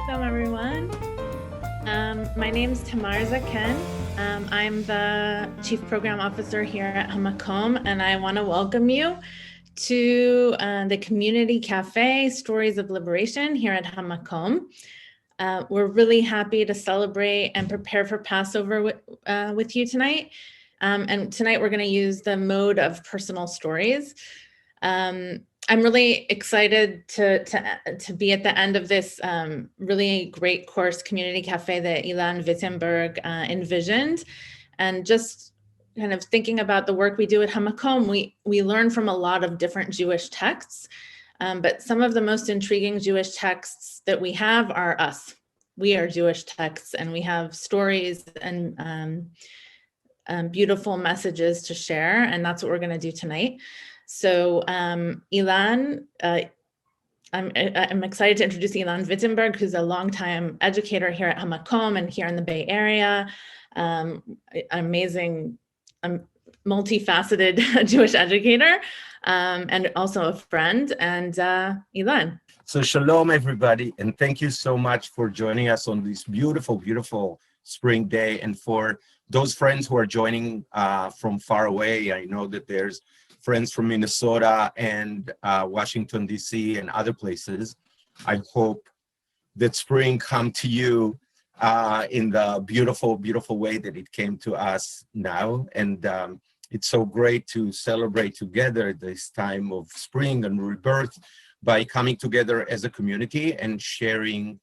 Welcome, everyone. My name is Tamar Zaken. I'm the Chief Program Officer here at HaMaqom, and I want to welcome you to the Community Cafe Stories of Liberation here at HaMaqom. We're really happy to celebrate and prepare for Passover with you tonight. And tonight we're going to use the mode of personal stories. I'm really excited to be at the end of this really great course, Community Cafe, that Elon Wittenberg envisioned. And just kind of thinking about the work we do at HaMaqom, we learn from a lot of different Jewish texts, but some of the most intriguing Jewish texts that we have are us. We are Jewish texts, and we have stories and beautiful messages to share, and that's what we're going to do tonight. So Elon, I'm excited to introduce Elon Wittenberg, who's a longtime educator here at HaMaqom and here in the Bay Area. Amazing, multifaceted Jewish educator, and also a friend. And Elon. So shalom, everybody, and thank you so much for joining us on this beautiful, beautiful spring day. And for those friends who are joining from far away, I know that there's friends from Minnesota and Washington, D.C. and other places. I hope that spring come to you in the beautiful, beautiful way that it came to us now. And it's so great to celebrate together this time of spring and rebirth by coming together as a community and sharing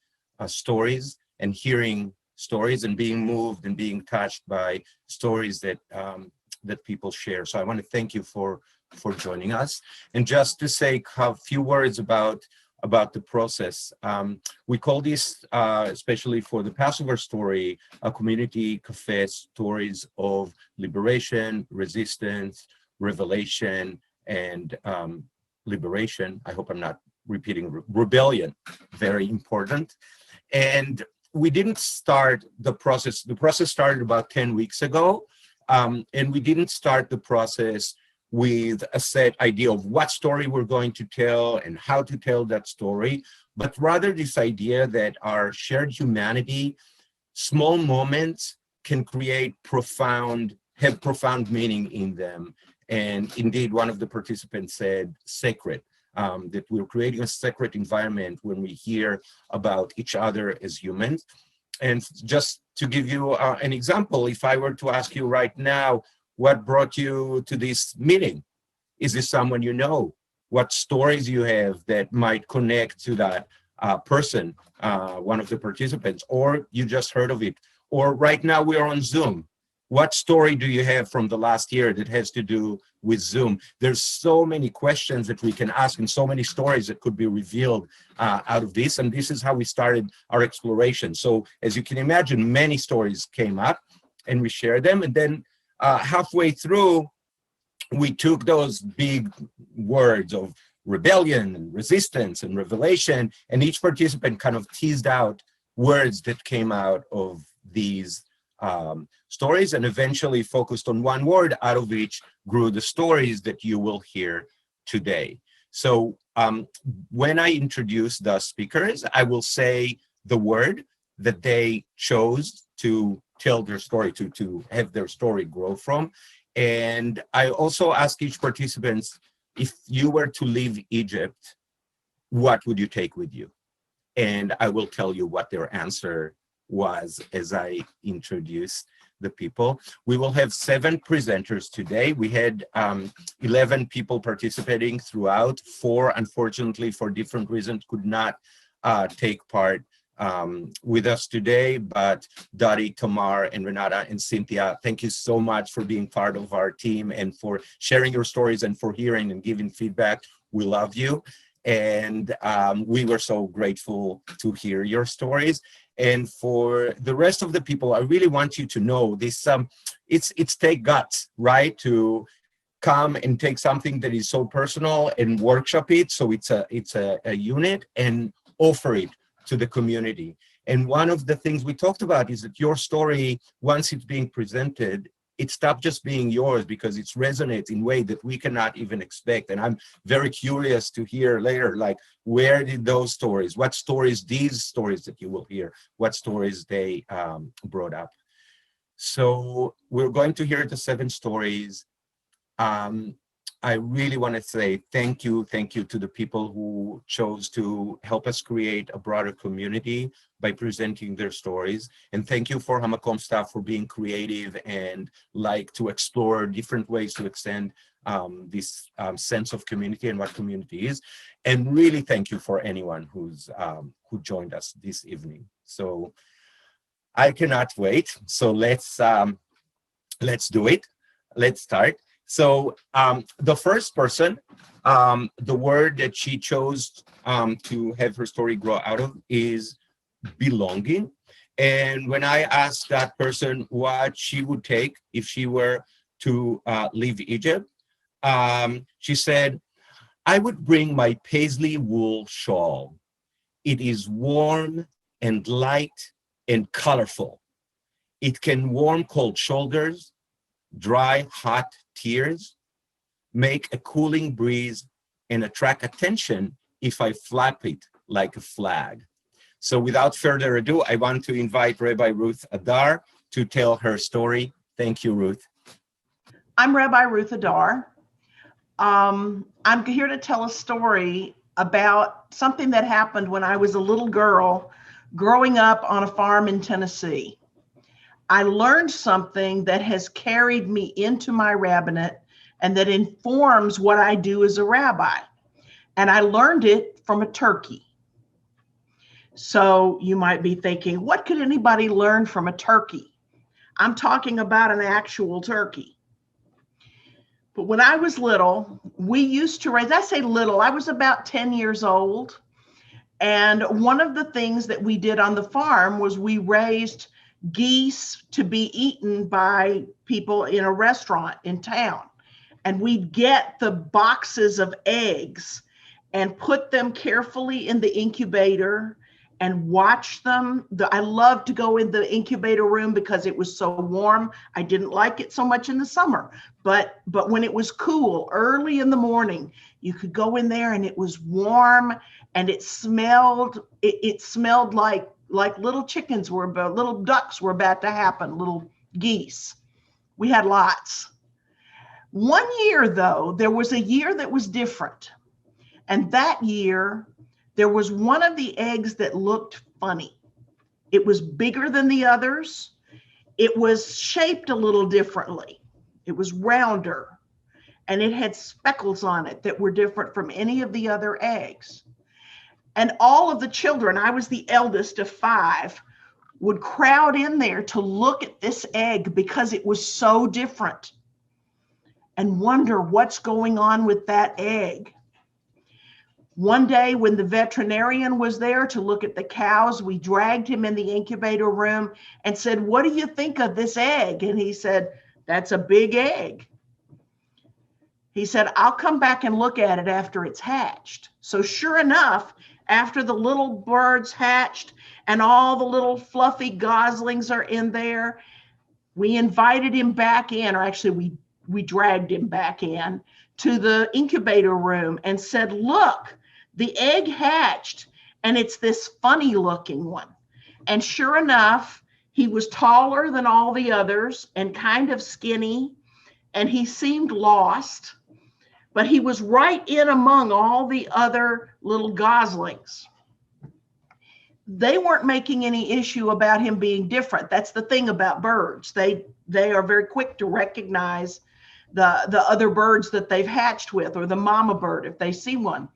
stories and hearing stories and being moved and being touched by stories that that people share. So I want to thank you for joining us. And just to say a few words about the process. We call this, especially for the Passover story, a community cafe, stories of liberation, resistance, revelation, and liberation. I hope I'm not repeating rebellion, very important. And we didn't start the process. The process started about 10 weeks ago. And we didn't start the process with a set idea of what story we're going to tell and how to tell that story, but rather this idea that our shared humanity, small moments can have profound meaning in them. And indeed, one of the participants said sacred, that we're creating a sacred environment when we hear about each other as humans. And just to give you an example, if I were to ask you right now, what brought you to this meeting? Is this someone you know? What stories you have that might connect to that person, one of the participants, or you just heard of it? Or right now we are on Zoom. What story do you have from the last year that has to do with Zoom? There's so many questions that we can ask and so many stories that could be revealed out of this. And this is how we started our exploration. So as you can imagine, many stories came up and we shared them. And then halfway through, we took those big words of rebellion and resistance and revelation, and each participant kind of teased out words that came out of these stories and eventually focused on one word, out of which grew the stories that you will hear today. So when I introduce the speakers, I will say the word that they chose to tell their story, to have their story grow from. And I also ask each participant, if you were to leave Egypt, what would you take with you? And I will tell you what their answer was as I introduce the people. We will have 7 presenters today. We had 11 people participating throughout. 4, unfortunately, for different reasons, could not take part with us today, but Dottie, Tamar, and Renata, and Cynthia, thank you so much for being part of our team and for sharing your stories and for hearing and giving feedback. We love you. And we were so grateful to hear your stories. And for the rest of the people, I really want you to know this, it's take guts, right? To come and take something that is so personal and workshop it. So it's a unit and offer it to the community. And one of the things we talked about is that your story, once it's being presented, it stopped just being yours because it resonates in a way that we cannot even expect. And I'm very curious to hear later, like, where did those stories, what stories, these stories that you will hear, what stories they brought up. So we're going to hear the 7 stories. I really want to say thank you to the people who chose to help us create a broader community by presenting their stories. And thank you for HaMaqom staff for being creative and like to explore different ways to extend this sense of community and what community is. And really thank you for anyone who's who joined us this evening. So I cannot wait. So let's do it. Let's start. So the first person, the word that she chose to have her story grow out of is belonging. And when I asked that person what she would take if she were to leave Egypt, she said, I would bring my paisley wool shawl. It is warm and light and colorful. It can warm cold shoulders, dry hot tears, make a cooling breeze, and attract attention if I flap it like a flag. So without further ado, I want to invite Rabbi Ruth Adar to tell her story. Thank you, Ruth. I'm Rabbi Ruth Adar. I'm here to tell a story about something that happened when I was a little girl growing up on a farm in Tennessee. I learned something that has carried me into my rabbinate and that informs what I do as a rabbi. And I learned it from a turkey. So you might be thinking, what could anybody learn from a turkey? I'm talking about an actual turkey. But when I was little, we used to raise, I say little, I was about 10 years old. And one of the things that we did on the farm was we raised geese to be eaten by people in a restaurant in town. And we'd get the boxes of eggs and put them carefully in the incubator and watch them. I loved to go in the incubator room because it was so warm. I didn't like it so much in the summer, but when it was cool, early in the morning, you could go in there and it was warm and it smelled like little chickens little ducks were about to happen, little geese. We had lots. One year though, there was a year that was different. And that year, there was one of the eggs that looked funny. It was bigger than the others. It was shaped a little differently. It was rounder. And it had speckles on it that were different from any of the other eggs. And all of the children, I was the eldest of 5, would crowd in there to look at this egg because it was so different and wonder what's going on with that egg. One day when the veterinarian was there to look at the cows, we dragged him in the incubator room and said, what do you think of this egg? And he said, that's a big egg. He said, I'll come back and look at it after it's hatched. So sure enough, after the little birds hatched and all the little fluffy goslings are in there, we invited him back in, or actually we dragged him back in to the incubator room and said, look, the egg hatched and it's this funny looking one. And sure enough, he was taller than all the others and kind of skinny, and he seemed lost, but he was right in among all the other little goslings. They weren't making any issue about him being different. That's the thing about birds. They are very quick to recognize the other birds that they've hatched with, or the mama bird if they see one.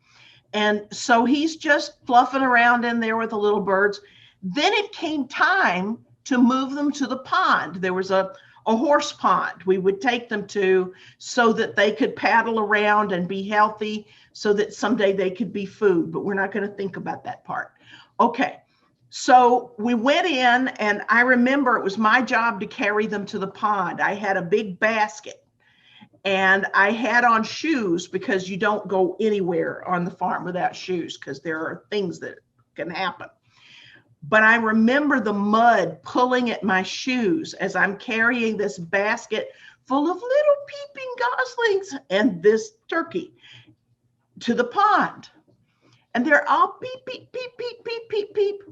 And so he's just fluffing around in there with the little birds. Then it came time to move them to the pond. There was a horse pond we would take them to so that they could paddle around and be healthy, so that someday they could be food, but we're not going to think about that part. Okay, so we went in, and I remember it was my job to carry them to the pond. I had a big basket, and I had on shoes because you don't go anywhere on the farm without shoes because there are things that can happen. But I remember the mud pulling at my shoes as I'm carrying this basket full of little peeping goslings and this turkey to the pond. And they're all beep, beep, beep, beep, beep, beep, beep.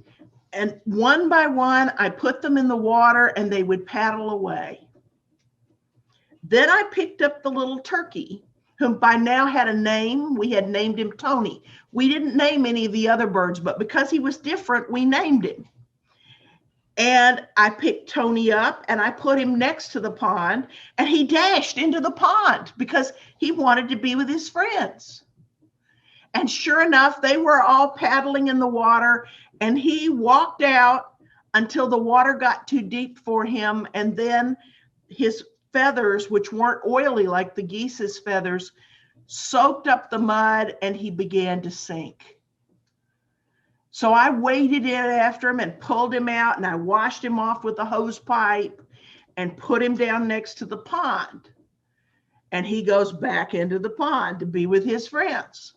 And one by one, I put them in the water and they would paddle away. Then I picked up the little turkey, whom by now had a name. We had named him Tony. We didn't name any of the other birds, but because he was different, we named him. And I picked Tony up and I put him next to the pond, and he dashed into the pond because he wanted to be with his friends. And sure enough, they were all paddling in the water, and he walked out until the water got too deep for him. And then his feathers, which weren't oily like the geese's feathers, soaked up the mud and he began to sink. So I waded in after him and pulled him out, and I washed him off with a hose pipe and put him down next to the pond. And he goes back into the pond to be with his friends.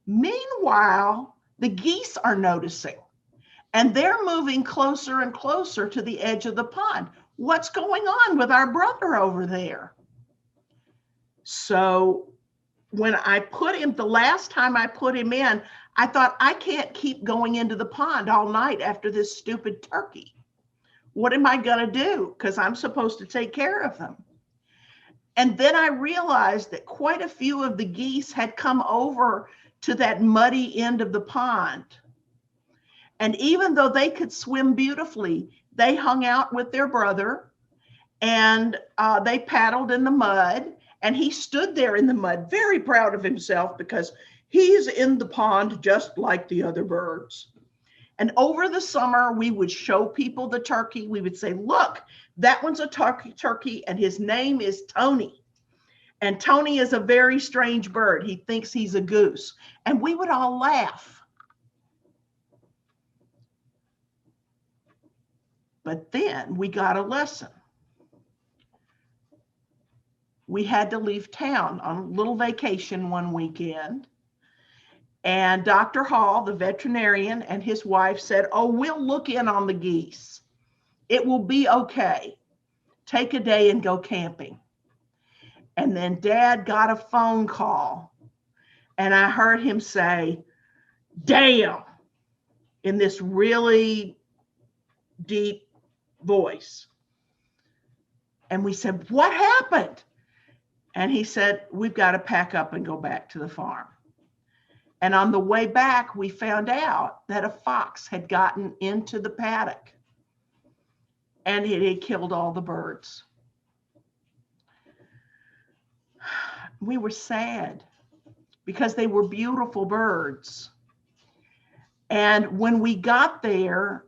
Meanwhile, the geese are noticing, and they're moving closer and closer to the edge of the pond. What's going on with our brother over there? So when I put him, the last time I put him in, I thought, I can't keep going into the pond all night after this stupid turkey. What am I going to do? Because I'm supposed to take care of them. And then I realized that quite a few of the geese had come over to that muddy end of the pond. And even though they could swim beautifully, they hung out with their brother, and they paddled in the mud, and he stood there in the mud, very proud of himself because he's in the pond just like the other birds. And over the summer, we would show people the turkey. We would say, look, that one's a turkey, and his name is Tony. And Tony is a very strange bird. He thinks he's a goose. And we would all laugh. But then we got a lesson. We had to leave town on a little vacation one weekend. And Dr. Hall, the veterinarian, and his wife said, oh, we'll look in on the geese. It will be okay. Take a day and go camping. And then Dad got a phone call, and I heard him say, damn, in this really deep voice. And we said, what happened? And he said, we've got to pack up and go back to the farm. And on the way back, we found out that a fox had gotten into the paddock, and it had killed all the birds. We were sad because they were beautiful birds. And when we got there,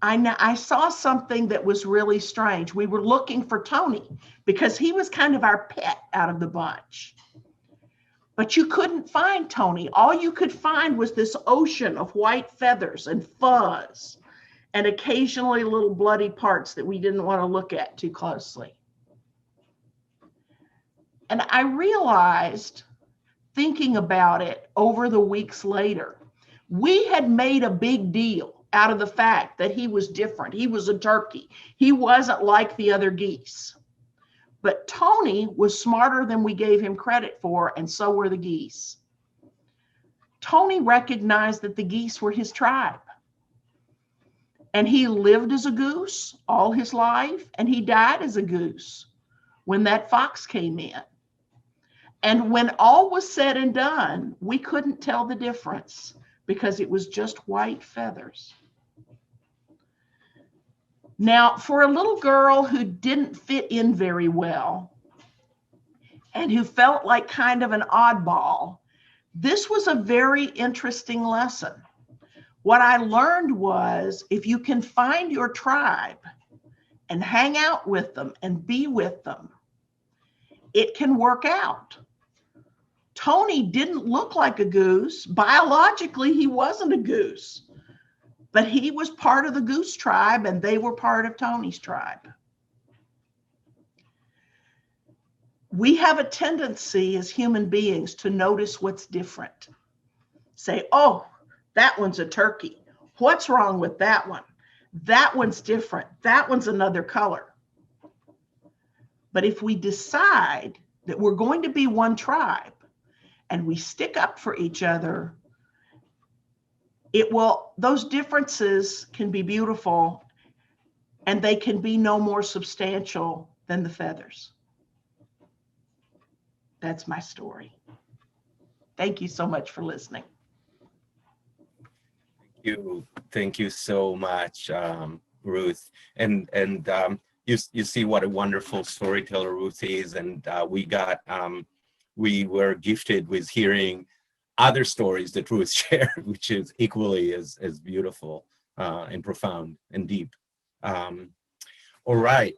I saw something that was really strange. We were looking for Tony because he was kind of our pet out of the bunch. But you couldn't find Tony. All you could find was this ocean of white feathers and fuzz, and occasionally little bloody parts that we didn't want to look at too closely. And I realized, thinking about it over the weeks later, we had made a big deal out of the fact that he was different. He was a turkey. He wasn't like the other geese. But Tony was smarter than we gave him credit for, and so were the geese. Tony recognized that the geese were his tribe. And he lived as a goose all his life, and he died as a goose when that fox came in. And when all was said and done, we couldn't tell the difference because it was just white feathers. Now, for a little girl who didn't fit in very well and who felt like kind of an oddball, this was a very interesting lesson. What I learned was, if you can find your tribe and hang out with them and be with them, it can work out. Tony didn't look like a goose. Biologically, he wasn't a goose, but he was part of the goose tribe, and they were part of Tony's tribe. We have a tendency as human beings to notice what's different. Say, oh, that one's a turkey, What's wrong with that one? That one's different. That one's another color. But if we decide that we're going to be one tribe and we stick up for each other, those differences can be beautiful, and they can be no more substantial than the feathers. That's my story. Thank you so much for listening. Thank you so much, Ruth. And you see what a wonderful storyteller Ruth is, and we were gifted with hearing other stories that Ruth shared, which is equally as beautiful and profound and deep. All right.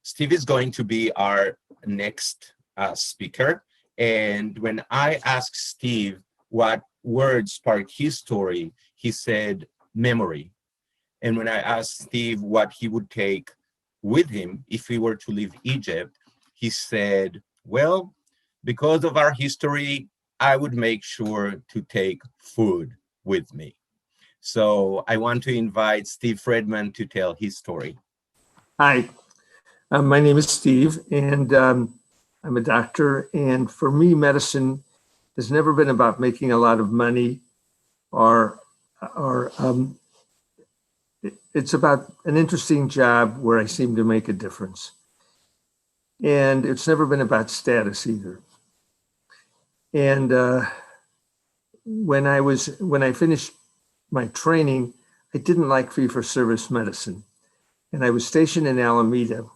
Steve is going to be our next speaker. And when I asked Steve what word sparked his story, he said memory. And when I asked Steve what he would take with him if he were to leave Egypt, he said, well, because of our history, I would make sure to take food with me. So I want to invite Steve Fredman to tell his story. Hi, my name is Steve, and I'm a doctor. And for me, medicine has never been about making a lot of money, or it's about an interesting job where I seem to make a difference. And it's never been about status either. And when I finished my training, I didn't like fee-for-service medicine. And I was stationed in Alameda.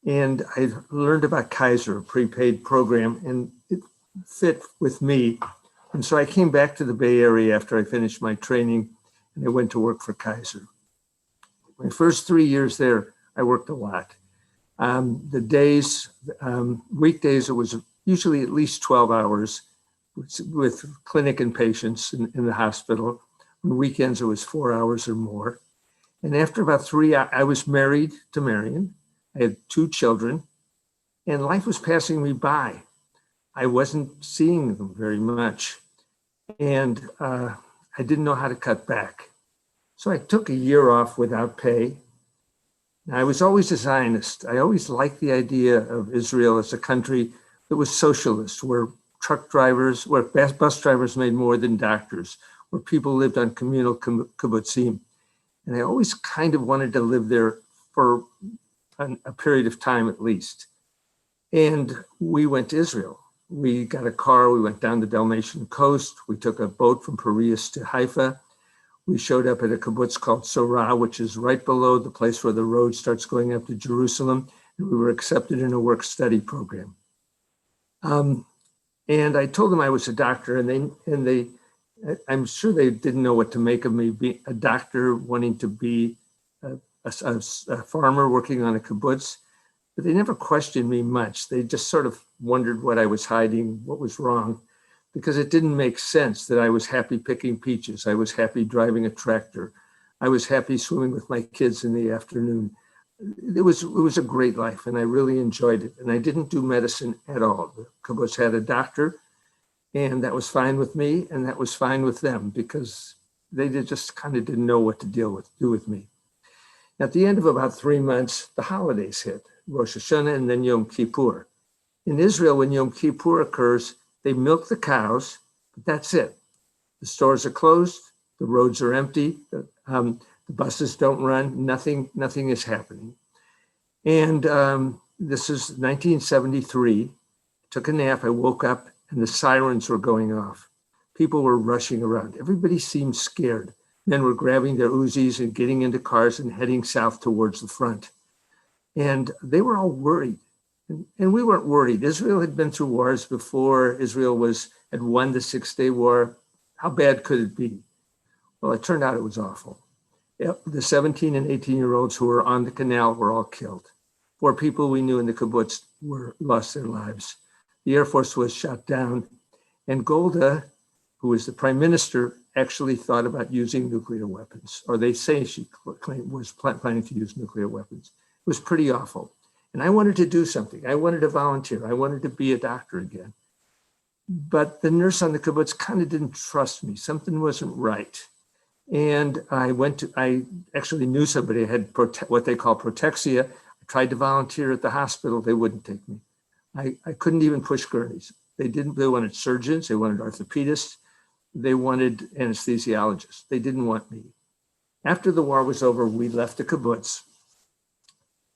And I learned about Kaiser, a prepaid program, and it fit with me. And so I came back to the Bay Area after I finished my training, and I went to work for Kaiser. My first 3 years there, I worked a lot. The days, weekdays, it was usually at least 12 hours with clinic and patients in the hospital. On weekends, it was 4 hours or more. And after about 3 hours, I was married to Marion. I had 2 children, and life was passing me by. I wasn't seeing them very much, and I didn't know how to cut back. So I took a year off without pay. I was always a Zionist. I always liked the idea of Israel as a country that was socialist, where bus drivers made more than doctors, where people lived on communal kibbutzim. And I always kind of wanted to live there for a period of time at least. And we went to Israel. We got a car, we went down the Dalmatian coast, we took a boat from Piraeus to Haifa. We showed up at a kibbutz called Sorah, which is right below the place where the road starts going up to Jerusalem. And we were accepted in a work-study program. And I told them I was a doctor, and they, I'm sure they didn't know what to make of me, being a doctor wanting to be a farmer working on a kibbutz, but they never questioned me much. They just sort of wondered what I was hiding, what was wrong, because it didn't make sense that I was happy picking peaches. I was happy driving a tractor. I was happy swimming with my kids in the afternoon. It was a great life, and I really enjoyed it. And I didn't do medicine at all. The kibbutz had a doctor, and that was fine with me, and that was fine with them, because they just kind of didn't know what to do with me. At the end of about 3 months, the holidays hit, Rosh Hashanah and then Yom Kippur. In Israel, when Yom Kippur occurs, they milk the cows, but that's it. The stores are closed, the roads are empty, the buses don't run, nothing is happening. And this is 1973. I took a nap, I woke up, and the sirens were going off. People were rushing around. Everybody seemed scared. Men were grabbing their Uzis and getting into cars and heading south towards the front. And they were all worried. And we weren't worried. Israel had been through wars before. Israel had won the 6-Day War. How bad could it be? Well, it turned out it was awful. The 17 and 18-year-olds who were on the canal were all killed. 4 people we knew in the kibbutz lost their lives. The Air Force was shot down. And Golda, who was the prime minister, actually thought about using nuclear weapons, or they say she was planning to use nuclear weapons. It was pretty awful. And I wanted to do something. I wanted to volunteer. I wanted to be a doctor again. But the nurse on the kibbutz kind of didn't trust me. Something wasn't right. And I actually knew somebody who had what they call protexia. I tried to volunteer at the hospital. They wouldn't take me. I couldn't even push gurneys. They wanted surgeons. They wanted orthopedists. They wanted anesthesiologists. They didn't want me. After the war was over, we left the kibbutz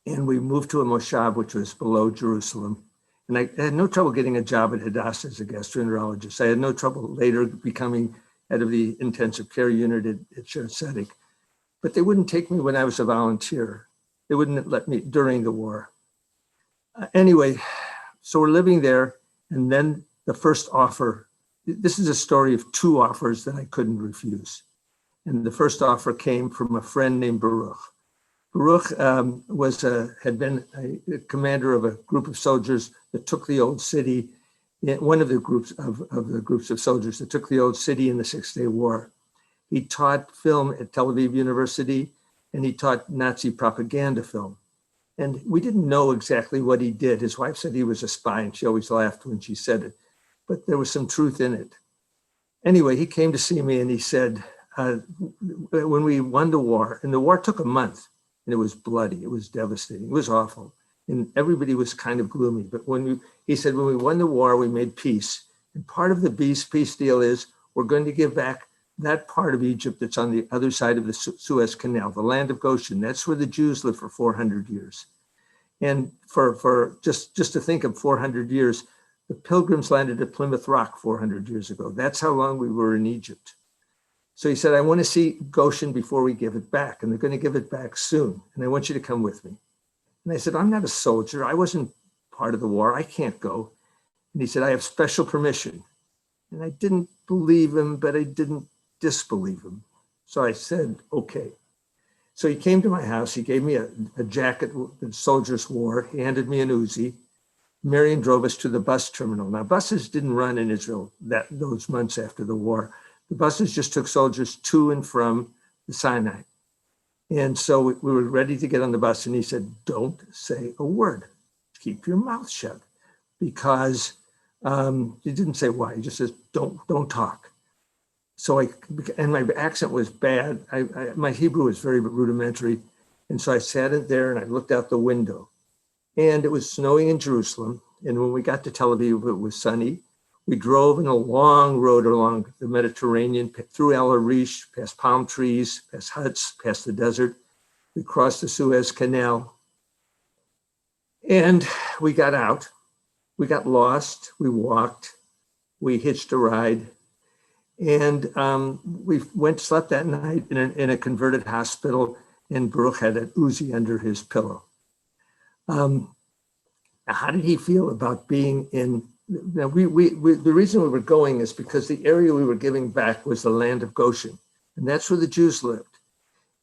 and we moved to a moshav, which was below Jerusalem. And I had no trouble getting a job at Hadassah as a gastroenterologist. I had no trouble later becoming head of the intensive care unit at Shared Tzedek. But they wouldn't take me when I was a volunteer. They wouldn't let me during the war. Anyway, so we're living there. And then the first offer, this is a story of two offers that I couldn't refuse. And the first offer came from a friend named Baruch. Baruch had been a commander of a group of soldiers that took the old city, one of the groups of soldiers that took the old city in the Six-Day War. He taught film at Tel Aviv University, and he taught Nazi propaganda film. And we didn't know exactly what he did. His wife said he was a spy, and she always laughed when she said it, but there was some truth in it. Anyway, he came to see me and he said, when we won the war, and the war took a month, and it was bloody, it was devastating, it was awful. And everybody was kind of gloomy. But he said, when we won the war, we made peace. And part of the peace deal is we're going to give back that part of Egypt that's on the other side of the Suez Canal, the land of Goshen. That's where the Jews lived for 400 years. And for just to think of 400 years, the Pilgrims landed at Plymouth Rock 400 years ago. That's how long we were in Egypt. So he said, I want to see Goshen before we give it back, and they're going to give it back soon. And I want you to come with me. And I said, I'm not a soldier. I wasn't part of the war. I can't go. And he said, I have special permission. And I didn't believe him, but I didn't disbelieve him. So I said, okay. So he came to my house. He gave me a jacket that soldiers wore. He handed me an Uzi. Marion drove us to the bus terminal. Now, buses didn't run in Israel those months after the war. The buses just took soldiers to and from the Sinai. And so we were ready to get on the bus. And he said, don't say a word. Keep your mouth shut. Because he didn't say why. He just says, don't talk. So and my accent was bad. My Hebrew was very rudimentary. And so I sat in there and I looked out the window. And it was snowing in Jerusalem. And when we got to Tel Aviv, it was sunny. We drove in a long road along the Mediterranean, through El Arish, past palm trees, past huts, past the desert. We crossed the Suez Canal. And we got out. We got lost. We walked. We hitched a ride. And we slept that night in a converted hospital, and Baruch had an Uzi under his pillow. How did he feel about being in? Now, the reason we were going is because the area we were giving back was the land of Goshen, and that's where the Jews lived.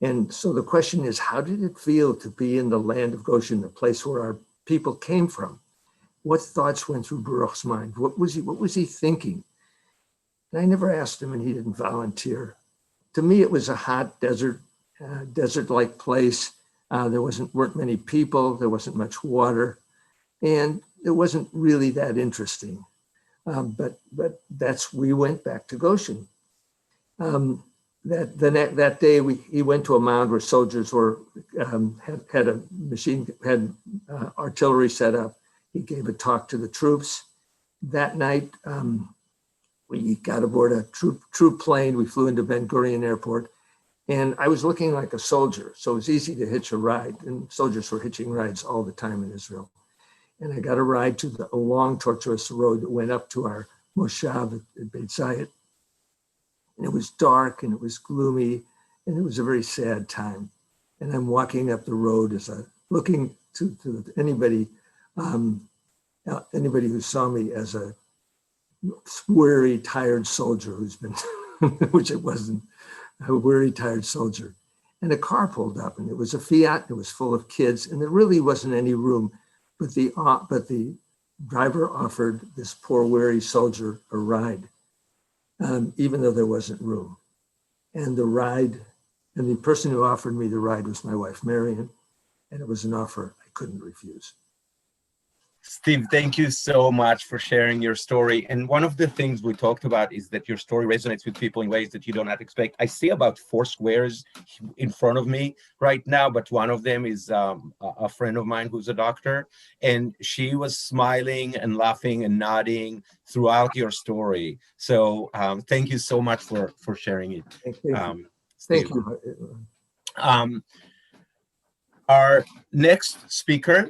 And so the question is, how did it feel to be in the land of Goshen, the place where our people came from? What thoughts went through Baruch's mind? What was he thinking? And I never asked him, and he didn't volunteer. To me, it was a hot desert-like place. There weren't many people. There wasn't much water, and it wasn't really that interesting. But we went back to Goshen. That day, he went to a mound where soldiers had artillery set up. He gave a talk to the troops. That night, we got aboard a troop plane. We flew into Ben Gurion Airport, and I was looking like a soldier, so it was easy to hitch a ride. And soldiers were hitching rides all the time in Israel. And I got a ride to a long, tortuous road that went up to our moshav at Beit Zayit. And it was dark, and it was gloomy, and it was a very sad time. And I'm walking up the road looking to anybody who saw me as a weary, tired soldier who's been, which it wasn't, a weary, tired soldier. And a car pulled up, and it was a Fiat. It was full of kids, and there really wasn't any room. But the driver offered this poor, weary soldier a ride, even though there wasn't room. And the person who offered me the ride was my wife, Marion, and it was an offer I couldn't refuse. Steve, thank you so much for sharing your story. And one of the things we talked about is that your story resonates with people in ways that you do not expect. I see about 4 squares in front of me right now, but one of them is a friend of mine who's a doctor, and she was smiling and laughing and nodding throughout your story. So thank you so much for sharing it. Thank you. Steve. Thank you. Our next speaker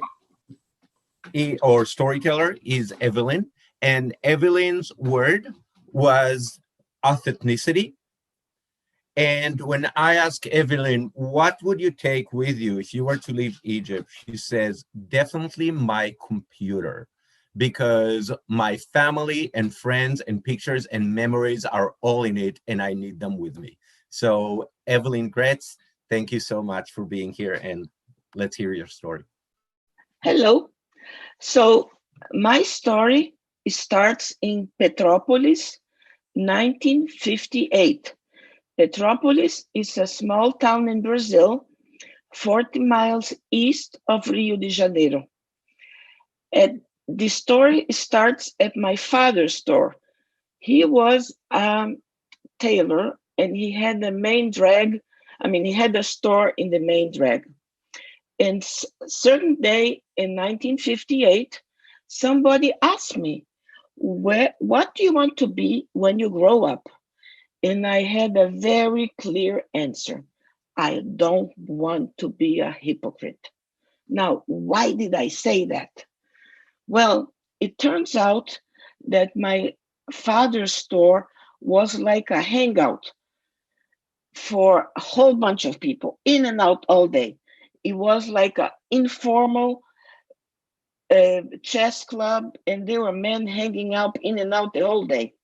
or storyteller is Evelyn, and Evelyn's word was authenticity. And when I ask Evelyn, what would you take with you if you were to leave Egypt? She says, definitely my computer, because my family and friends and pictures and memories are all in it, and I need them with me. So Evelyn Gretz, thank you so much for being here, and let's hear your story. Hello. So my story starts in Petropolis, 1958. Petropolis is a small town in Brazil, 40 miles east of Rio de Janeiro. And the story starts at my father's store. He was a tailor, and he had the main drag. He had a store in the main drag. And certain day in 1958, somebody asked me, what do you want to be when you grow up? And I had a very clear answer. I don't want to be a hypocrite. Now, why did I say that? Well, it turns out that my father's store was like a hangout for a whole bunch of people, in and out all day. It was like an informal chess club, and there were men hanging out in and out the whole day.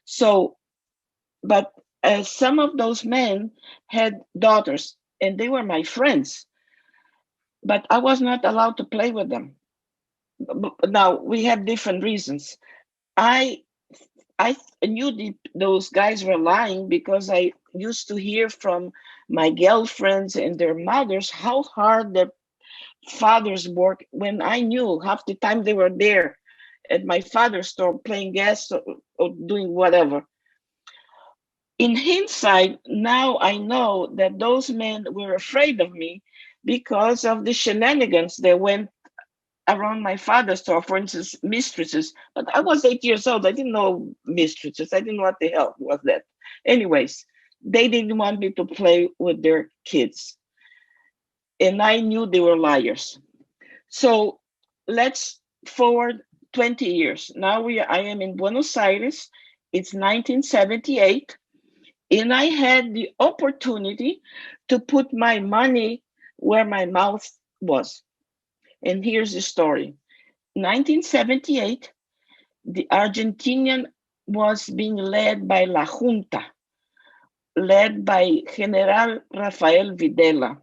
So, but some of those men had daughters, and they were my friends, but I was not allowed to play with them. Now, we have different reasons. I knew those guys were lying because I used to hear from my girlfriends and their mothers how hard their fathers work, when I knew half the time they were there at my father's store playing gas or doing whatever. In hindsight, now I know that those men were afraid of me because of the shenanigans that went around my father's store, for instance, mistresses. But I was 8 years old. I didn't know mistresses. I didn't know what the hell was that. Anyways, they didn't want me to play with their kids. And I knew they were liars. So let's forward 20 years. Now I am in Buenos Aires. It's 1978. And I had the opportunity to put my money where my mouth was. And here's the story. 1978, the Argentinian was being led by La Junta, led by General Rafael Videla.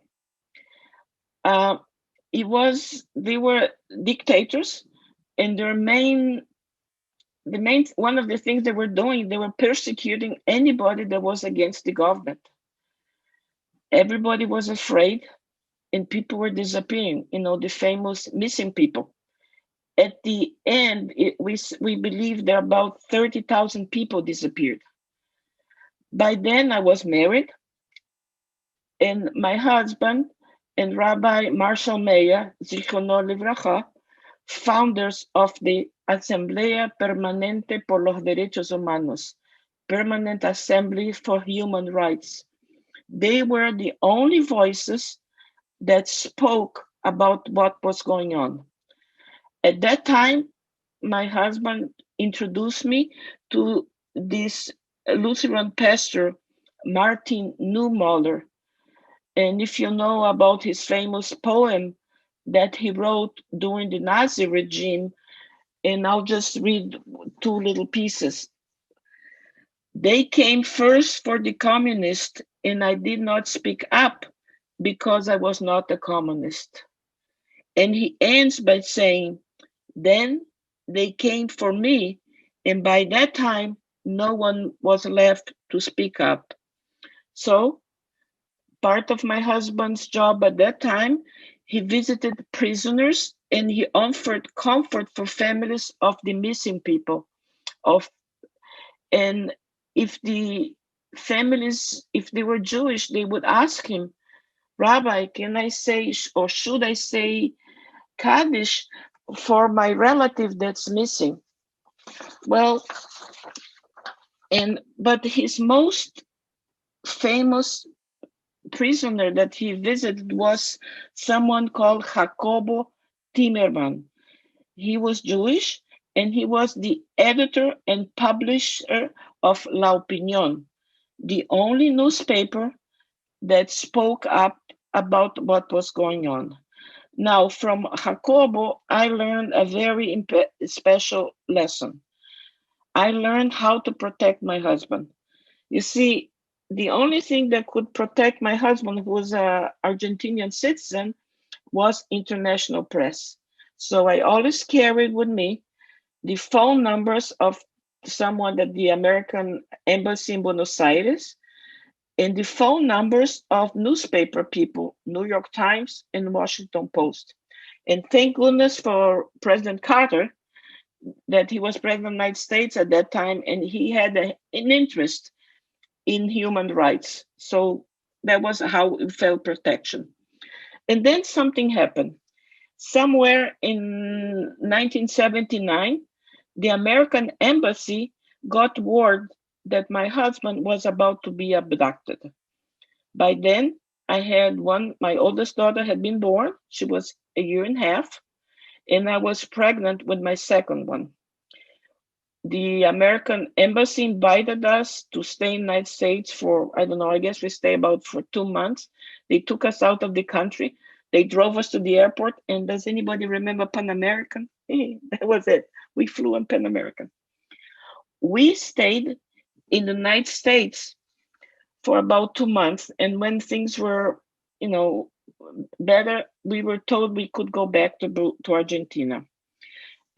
They were dictators, and one of the things they were doing, they were persecuting anybody that was against the government. Everybody was afraid, and people were disappearing, the famous missing people. At the end, we believe that about 30,000 people disappeared. By then, I was married, and my husband and Rabbi Marshall Meyer, Zichrono Livracha, founders of the Asamblea Permanente por los Derechos Humanos, Permanent Assembly for Human Rights. They were the only voices that spoke about what was going on. At that time, my husband introduced me to this Lutheran pastor, Martin Neumoller. And if you know about his famous poem that he wrote during the Nazi regime, and I'll just read 2 little pieces. They came first for the communists, and I did not speak up because I was not a communist. And he ends by saying, then they came for me, and by that time, no one was left to speak up. So part of my husband's job at that time, He visited prisoners and he offered comfort for families of the missing people. And if the families, if they were Jewish, they would ask him, Rabbi, can I say, or should I say Kaddish for my relative that's missing? Well, but his most famous prisoner that he visited was someone called Jacobo Timmerman. He was Jewish and he was the editor and publisher of La Opinión, the only newspaper that spoke up about what was going on. Now, from Jacobo, I learned a very special lesson. I learned how to protect my husband. You see, the only thing that could protect my husband, who was an Argentinian citizen, was international press. So I always carried with me the phone numbers of someone at the American Embassy in Buenos Aires and the phone numbers of newspaper people, New York Times and Washington Post. And thank goodness for President Carter that he was president of the United States at that time, and he had an interest in human rights. So that was how we felt protection. And then something happened. Somewhere in 1979, the American embassy got word that my husband was about to be abducted. By then, I had my oldest daughter had been born. She was a year and a half, and I was pregnant with my second one. The American embassy invited us to stay in the United States for, I don't know, I guess we stayed about for 2 months. They took us out of the country. They drove us to the airport. And does anybody remember Pan American? That was it. We flew on Pan American. We stayed in the United States for about 2 months. And when things were, better, we were told we could go back to Argentina.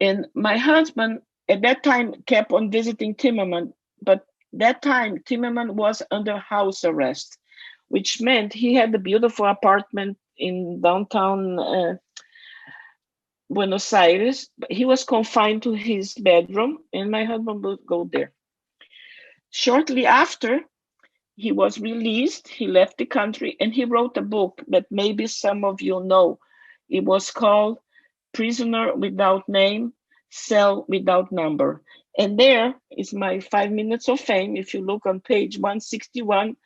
And my husband at that time kept on visiting Timmerman, but that time Timmerman was under house arrest, which meant he had a beautiful apartment in downtown Buenos Aires. He was confined to his bedroom, and my husband would go there. Shortly after he was released, he left the country, and he wrote a book that maybe some of you know. It was called Prisoner Without Name, Cell Without Number. And there is my 5 minutes of fame. If you look on page 161,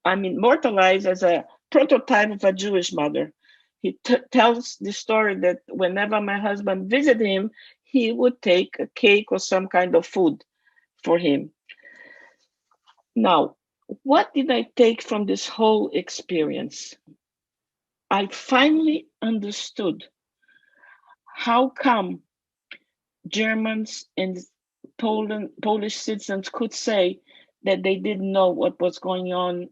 I'm immortalized as a prototype of a Jewish mother. He tells the story that whenever my husband visited him, he would take a cake or some kind of food for him. Now, what did I take from this whole experience? I finally understood how come Germans and Polish citizens could say that they didn't know what was going on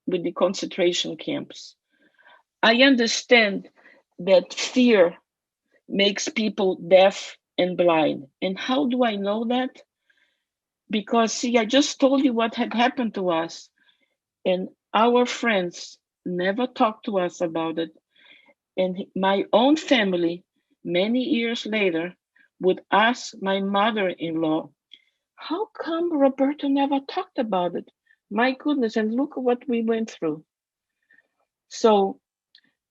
with the concentration camps. I understand that fear makes people deaf and blind. And how do I know that? Because, see, I just told you what had happened to us, and our friends never talked to us about it. And my own family, many years later, would ask my mother-in-law, how come Roberto never talked about it? My goodness, and look at what we went through. So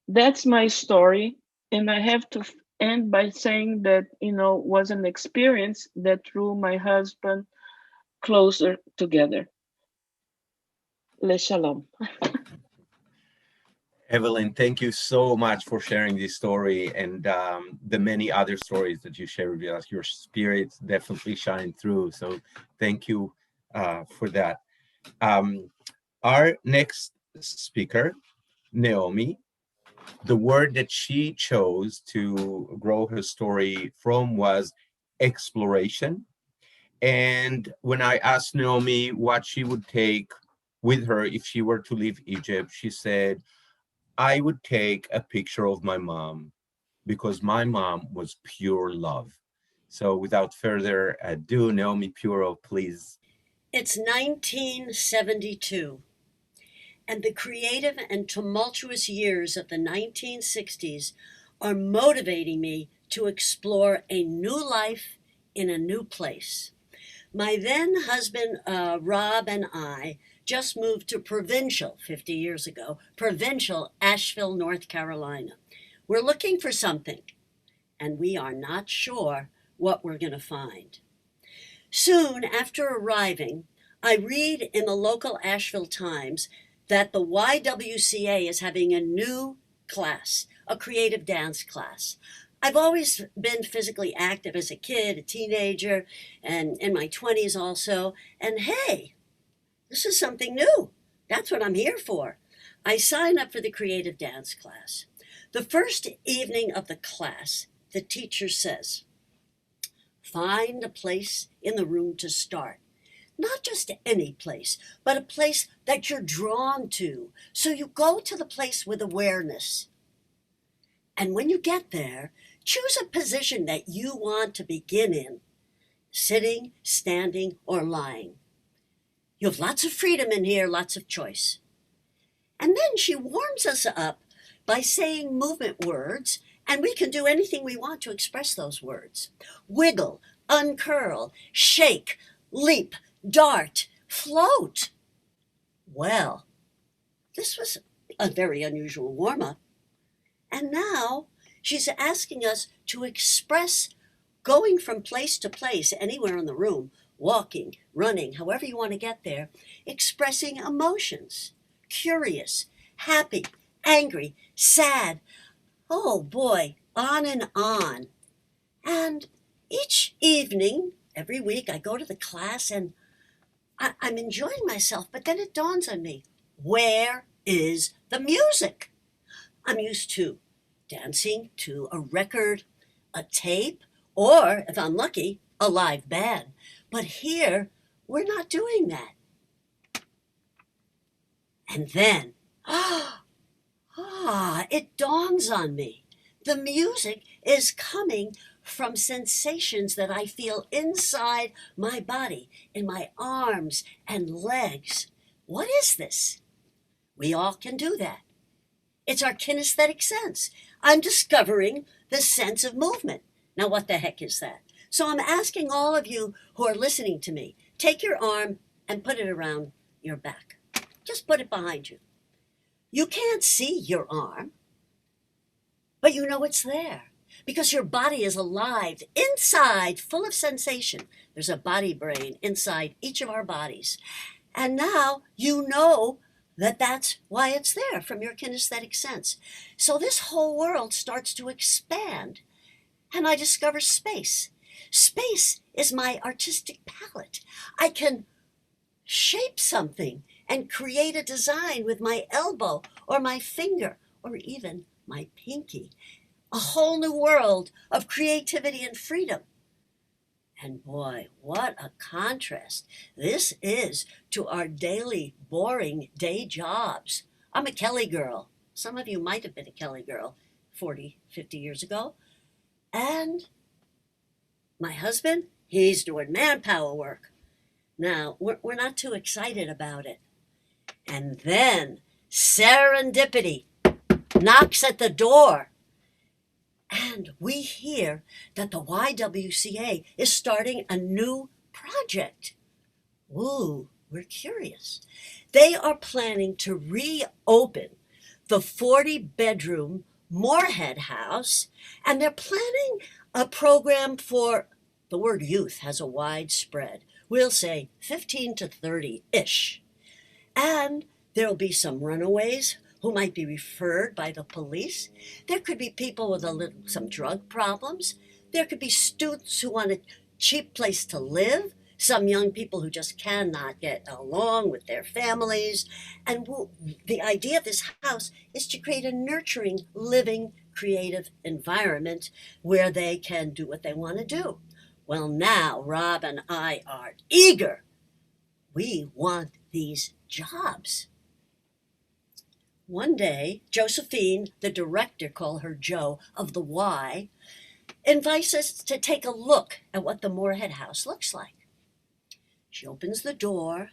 that's my story. And I have to end by saying that, was an experience that drew my husband closer together. Le shalom. Evelyn, thank you so much for sharing this story and the many other stories that you share with us. Your spirit definitely shine through. So thank you for that. Our next speaker, Naomi, the word that she chose to grow her story from was exploration. And when I asked Naomi what she would take with her if she were to leave Egypt, she said, I would take a picture of my mom because my mom was pure love. So without further ado, Naomi Puro, please. It's 1972, and the creative and tumultuous years of the 1960s are motivating me to explore a new life in a new place. My then husband, Rob, and I just moved to provincial 50 years ago, provincial Asheville, North Carolina. We're looking for something, and we are not sure what we're going to find. Soon after arriving, I read in the local Asheville Times that the YWCA is having a new class, a creative dance class. I've always been physically active as a kid, a teenager, and in my 20s also. And hey, this is something new. That's what I'm here for. I sign up for the creative dance class. The first evening of the class, the teacher says, find a place in the room to start. Not just any place, but a place that you're drawn to. So you go to the place with awareness. And when you get there, choose a position that you want to begin in, sitting, standing, or lying. You have lots of freedom in here, lots of choice. And then she warms us up by saying movement words, and we can do anything we want to express those words. Wiggle, uncurl, shake, leap, dart, float. Well, this was a very unusual warm-up. And now she's asking us to express going from place to place, anywhere in the room, walking, running, however you want to get there, expressing emotions, curious, happy, angry, sad. Oh boy, on and on. And each evening, every week, I go to the class and I'm enjoying myself, but then it dawns on me, where is the music? I'm used to dancing to a record, a tape, or, if I'm lucky, a live band. But here, we're not doing that. And then, it dawns on me. The music is coming from sensations that I feel inside my body, in my arms and legs. What is this? We all can do that. It's our kinesthetic sense. I'm discovering the sense of movement. Now, what the heck is that? So I'm asking all of you who are listening to me, take your arm and put it around your back. Just put it behind you. You can't see your arm, but you know it's there because your body is alive inside, full of sensation. There's a body brain inside each of our bodies. And now you know that that's why it's there from your kinesthetic sense. So this whole world starts to expand, and I discover space. Space is my artistic palette. I can shape something and create a design with my elbow or my finger or even my pinky. A whole new world of creativity and freedom. And boy, what a contrast this is to our daily, boring day jobs. I'm a Kelly girl. Some of you might have been a Kelly girl 40, 50 years ago. And my husband, he's doing manpower work. Now, we're not too excited about it. And then serendipity knocks at the door. And we hear that the YWCA is starting a new project. Ooh, we're curious. They are planning to reopen the 40-bedroom Moorhead House, and they're planning a program for, the word youth has a wide spread. We'll say 15 to 30-ish. And there'll be some runaways who might be referred by the police. There could be people with some drug problems. There could be students who want a cheap place to live. Some young people who just cannot get along with their families. And the idea of this house is to create a nurturing, living, creative environment where they can do what they want to do. Well, now Rob and I are eager. We want these jobs. One day, Josephine, the director, call her Jo, of the Y, invites us to take a look at what the Moorhead House looks like. She opens the door.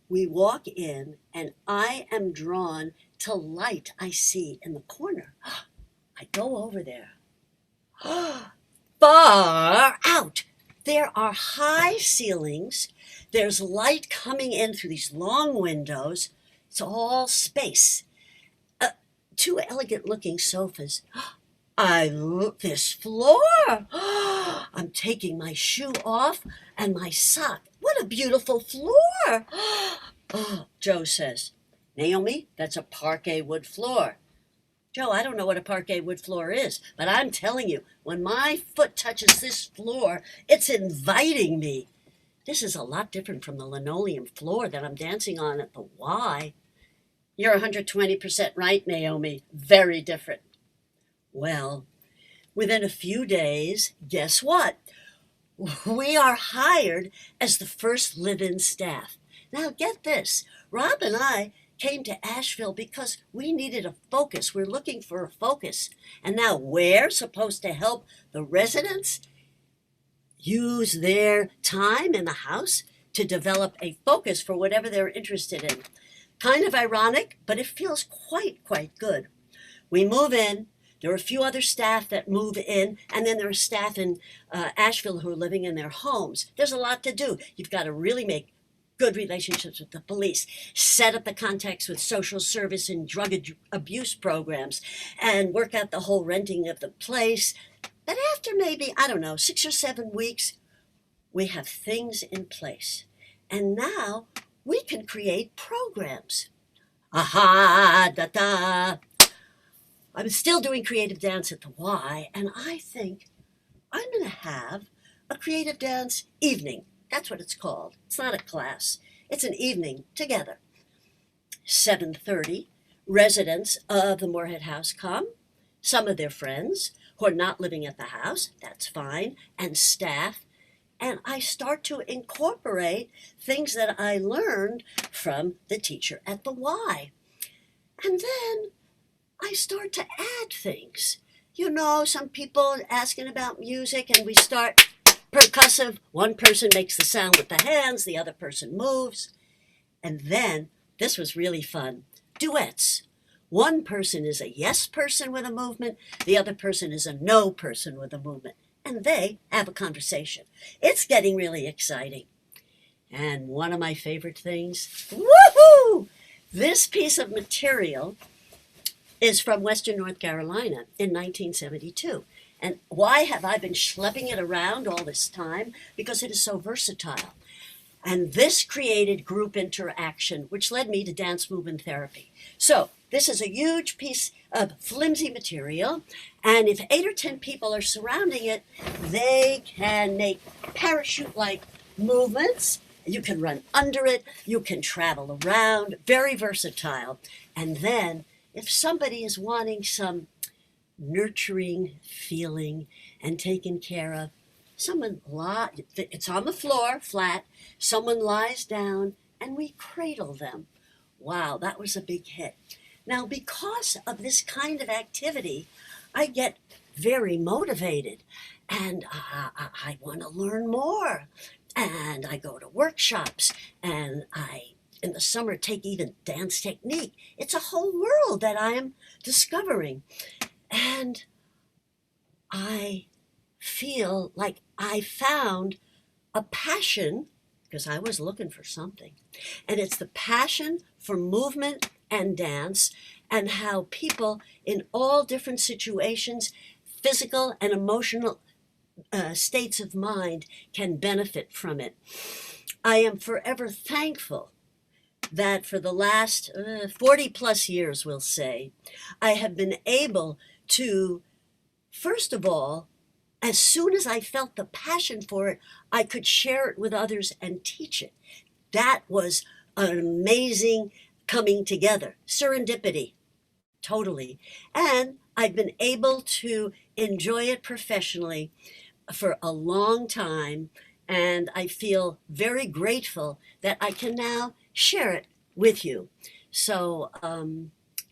We walk in, and I am drawn to light I see in the corner. I go over there. Far out, there are high ceilings. There's light coming in through these long windows. It's all space. Two elegant looking sofas. I look this floor. I'm taking my shoe off and my sock. What a beautiful floor. Oh, Joe says, Naomi, that's a parquet wood floor. Joe, I don't know what a parquet wood floor is, but I'm telling you, when my foot touches this floor, it's inviting me. This is a lot different from the linoleum floor that I'm dancing on at the Y. You're 120% right, Naomi. Very different. Well, within a few days, guess what? We are hired as the first live-in staff. Now get this, Rob and I came to Asheville because we needed a focus. We're looking for a focus. And now we're supposed to help the residents use their time in the house to develop a focus for whatever they're interested in. Kind of ironic, but it feels quite good. We move in. There are a few other staff that move in, and then there are staff in Asheville who are living in their homes. There's a lot to do. You've got to really make good relationships with the police, set up the contacts with social service and drug abuse programs, and work out the whole renting of the place. But after maybe, 6 or 7 weeks, we have things in place. And now we can create programs. Aha, da da. I'm still doing creative dance at the Y, and I think I'm going to have a creative dance evening. That's what it's called. It's not a class. It's an evening together. 7:30, residents of the Moorhead House come, some of their friends who are not living at the house, that's fine, and staff. And I start to incorporate things that I learned from the teacher at the Y. And then I start to add things. You know, some people asking about music, and we start percussive. One person makes the sound with the hands, the other person moves. And then, this was really fun, duets. One person is a yes person with a movement, the other person is a no person with a movement, and they have a conversation. It's getting really exciting. And one of my favorite things, woohoo! This piece of material is from Western North Carolina in 1972. And why have I been schlepping it around all this time? Because it is so versatile. And this created group interaction, which led me to dance movement therapy. So this is a huge piece of flimsy material. And if 8 or 10 people are surrounding it, they can make parachute-like movements. You can run under it. You can travel around. Very versatile. And then if somebody is wanting some nurturing feeling and taken care of, it's on the floor, flat, someone lies down, and we cradle them. Wow, that was a big hit. Now, because of this kind of activity, I get very motivated, and I want to learn more. And I go to workshops, and I, in the summer, take even dance technique. It's a whole world that I am discovering. And I feel like I found a passion, because I was looking for something. And it's the passion for movement and dance, and how people in all different situations, physical and emotional states of mind, can benefit from it. I am forever thankful that for the last 40 plus years, we'll say, I have been able to, first of all, as soon as I felt the passion for it, I could share it with others and teach it. That was an amazing coming together, serendipity, totally. And I've been able to enjoy it professionally for a long time, and I feel very grateful that I can now share it with you. So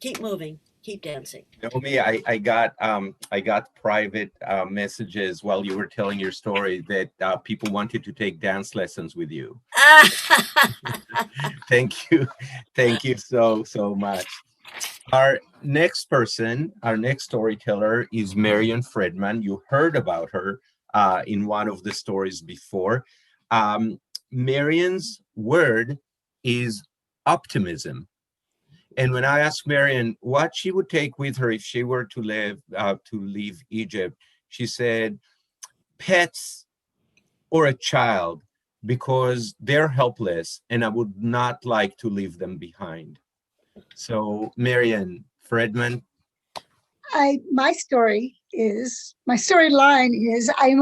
keep moving, keep dancing. Naomi, I got private messages while you were telling your story that people wanted to take dance lessons with you. Thank you. Thank you so much. Our next person, our next storyteller is Marion Fredman. You heard about her in one of the stories before. Marion's word is optimism. And when I asked Marion what she would take with her if she were to leave Egypt, she said, pets or a child, because they're helpless and I would not like to leave them behind. So Marion Fredman. My storyline is I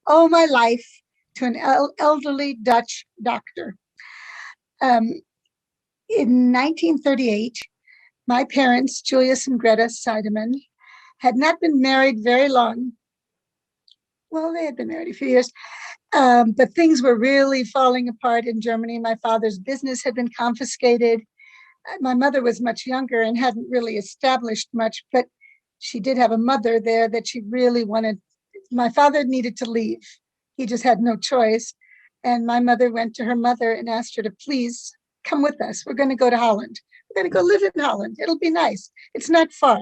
owe my life to an elderly Dutch doctor. In 1938, my parents, Julius and Greta Seidemann, had not been married very long. Well, they had been married a few years, but things were really falling apart in Germany. My father's business had been confiscated. My mother was much younger and hadn't really established much, but she did have a mother there that she really wanted. My father needed to leave. He just had no choice. And my mother went to her mother and asked her to please come with us. We're going to go to Holland. We're going to go live in Holland. It'll be nice. It's not far.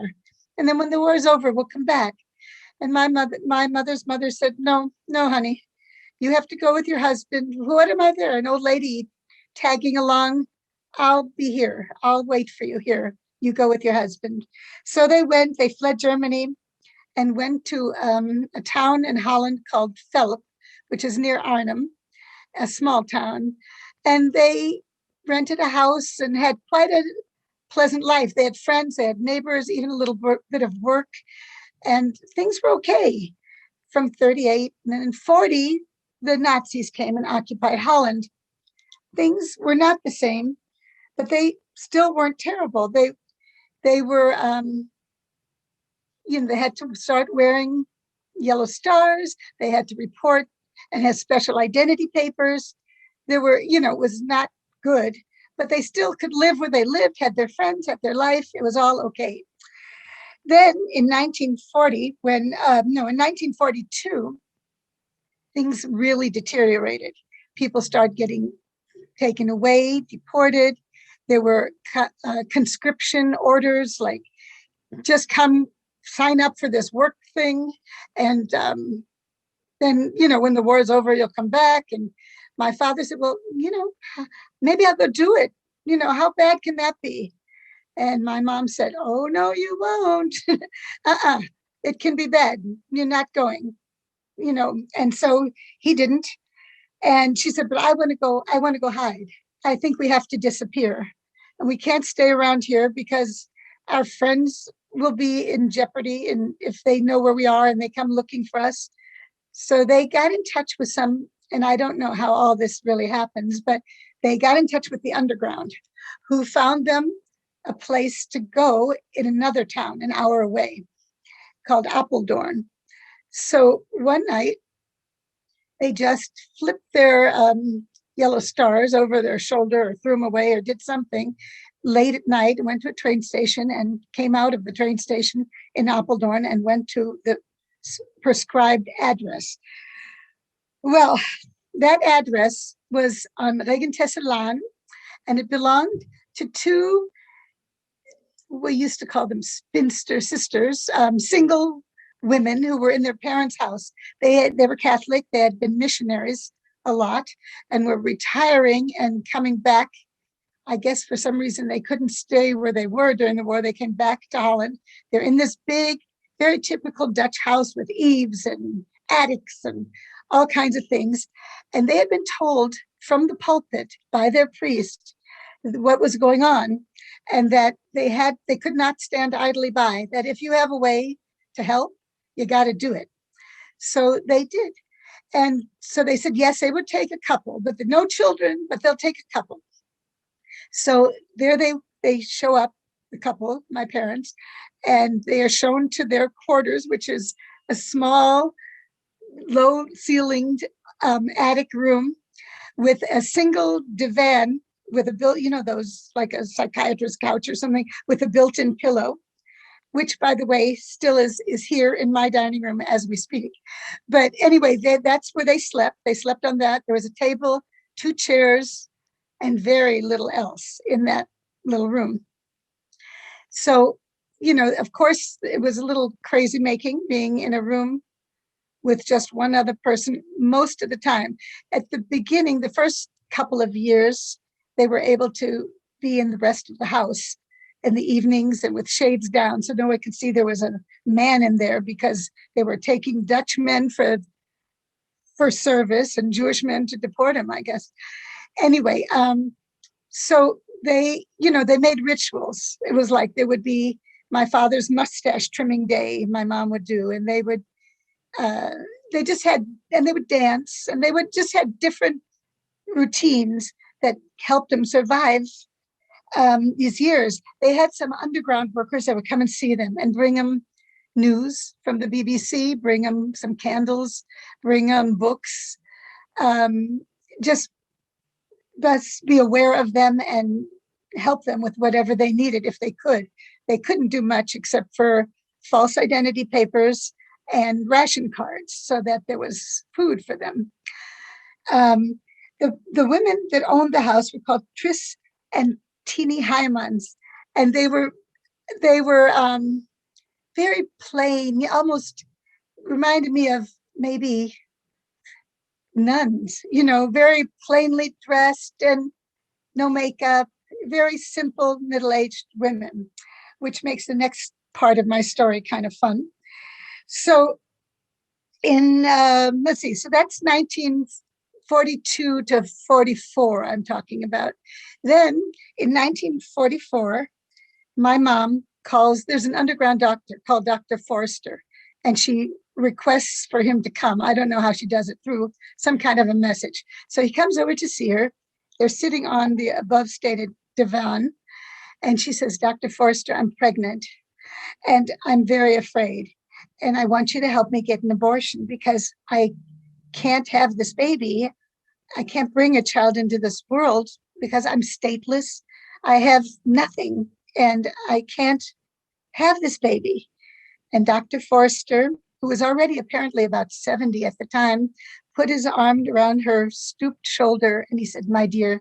And then when the war is over, we'll come back. And my mother's mother said, no, honey, you have to go with your husband. What am I there? An old lady tagging along. I'll be here. I'll wait for you here. You go with your husband. So they fled Germany and went to a town in Holland called Velp, which is near Arnhem, a small town. And they rented a house and had quite a pleasant life. They had friends, they had neighbors, even a little bit of work, and things were okay from 38. And then in 40, the Nazis came and occupied Holland. Things were not the same, but they still weren't terrible. They were, they had to start wearing yellow stars. They had to report and have special identity papers. There were, it was not good, but they still could live where they lived, had their friends, had their life. It was all okay. Then in 1940, in 1942, things really deteriorated. People started getting taken away, deported. There were conscription orders, like just come sign up for this work thing. And then, when the war is over, you'll come back. And my father said, well, maybe I'll go do it. How bad can that be? And my mom said, oh, no, you won't. It can be bad. You're not going, And so he didn't. And she said, but I want to go hide. I think we have to disappear. And we can't stay around here because our friends will be in jeopardy and if they know where we are and they come looking for us. So they got in touch with and I don't know how all this really happens, but they got in touch with the underground, who found them a place to go in another town an hour away called Apeldoorn. So one night they just flipped their yellow stars over their shoulder or threw them away or did something late at night and went to a train station and came out of the train station in Apeldoorn and went to the prescribed address. Well, that address was on Regentesselaan, and it belonged to two, we used to call them spinster sisters, single women who were in their parents' house. They were Catholic. They had been missionaries a lot and were retiring and coming back. I guess for some reason they couldn't stay where they were during the war. They came back to Holland. They're in this big, very typical Dutch house with eaves and attics and all kinds of things. And they had been told from the pulpit by their priest what was going on, and that they could not stand idly by, that if you have a way to help, you got to do it. So they did. And so they said, yes, they would take a couple, but no children, but they'll take a couple. So there they show up, the couple, my parents, and they are shown to their quarters, which is a small, low-ceilinged attic room with a single divan with a those like a psychiatrist's couch or something with a built-in pillow, which, by the way, still is here in my dining room as we speak. But anyway, that's where they slept. They slept on that. There was a table 2 chairs, and very little else in that little room. So, of course, it was a little crazy making being in a room with just one other person most of the time. At the beginning, the first couple of years, they were able to be in the rest of the house in the evenings and with shades down, so no one could see there was a man in there, because they were taking Dutch men for service and Jewish men to deport him, I guess. Anyway, so they made rituals. It was like there would be my father's mustache trimming day, my mom would do, and they would they would dance, and they would just had different routines that helped them survive these years. They had some underground workers that would come and see them and bring them news from the BBC, bring them some candles, bring them books, just be aware of them and help them with whatever they needed if they could. They couldn't do much except for false identity papers and ration cards so that there was food for them. The women that owned the house were called Tris and Tini Heimans, and they were very plain, almost reminded me of maybe nuns, very plainly dressed and no makeup, very simple middle-aged women, which makes the next part of my story kind of fun. So in, let's see, so that's 1942 to 44 I'm talking about. Then in 1944, my mom calls, there's an underground doctor called Dr. Forster, and she requests for him to come. I don't know how she does it, through some kind of a message. So he comes over to see her. They're sitting on the above stated divan, and she says, Dr. Forster, I'm pregnant and I'm very afraid, and I want you to help me get an abortion because I can't have this baby. I can't bring a child into this world because I'm stateless. I have nothing, and I can't have this baby. And Dr. Forster, who was already apparently about 70 at the time, put his arm around her stooped shoulder, and he said, my dear,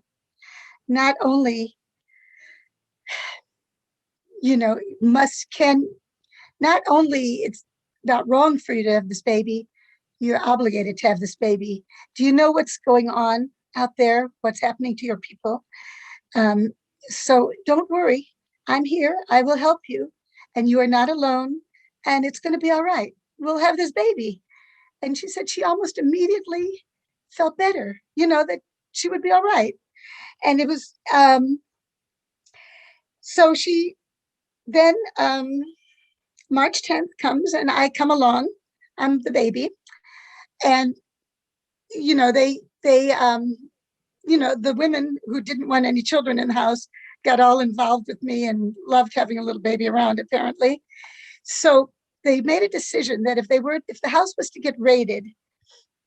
not only, not only it's not wrong for you to have this baby, you're obligated to have this baby. Do you know what's going on out there? What's happening to your people? So don't worry. I'm here. I will help you. And you are not alone. And it's going to be all right. We'll have this baby. And she said she almost immediately felt better, that she would be all right. And it was, so she then, March 10th comes and I come along. I'm the baby. And, the women who didn't want any children in the house got all involved with me and loved having a little baby around, apparently. So they made a decision that if the house was to get raided,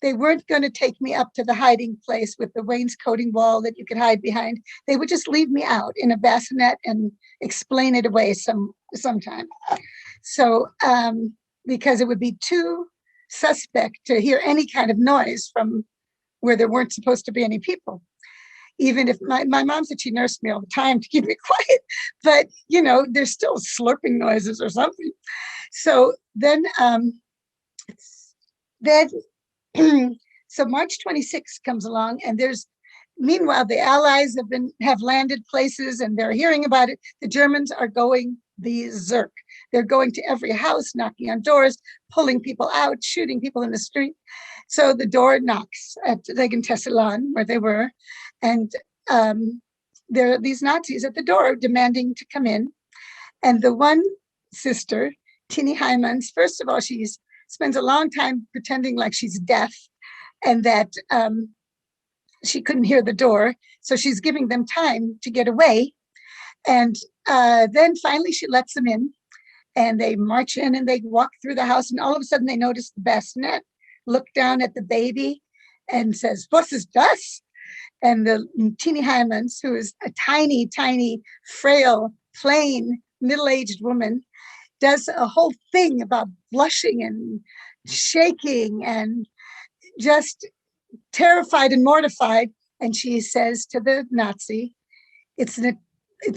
they weren't going to take me up to the hiding place with the wainscoting wall that you could hide behind. They would just leave me out in a bassinet and explain it away sometime. So, because it would be too suspect to hear any kind of noise from where there weren't supposed to be any people. Even if my mom said she nursed me all the time to keep me quiet, but there's still slurping noises or something. So then, so March 26th comes along, and meanwhile, the Allies have landed places and they're hearing about it. The Germans are going berserk. They're going to every house, knocking on doors, pulling people out, shooting people in the street. So the door knocks at Regentesselan, where they were, and there are these Nazis at the door demanding to come in. And the one sister, Tini Heimans, first of all, she spends a long time pretending like she's deaf and that she couldn't hear the door. So she's giving them time to get away. And then finally she lets them in, and they march in and they walk through the house, and all of a sudden they notice the bassinet, look down at the baby and says, "Was ist das?" And the Tini Heimans, who is a tiny, tiny, frail, plain, middle-aged woman, does a whole thing about blushing and shaking and just terrified and mortified, And she says to the Nazi, it's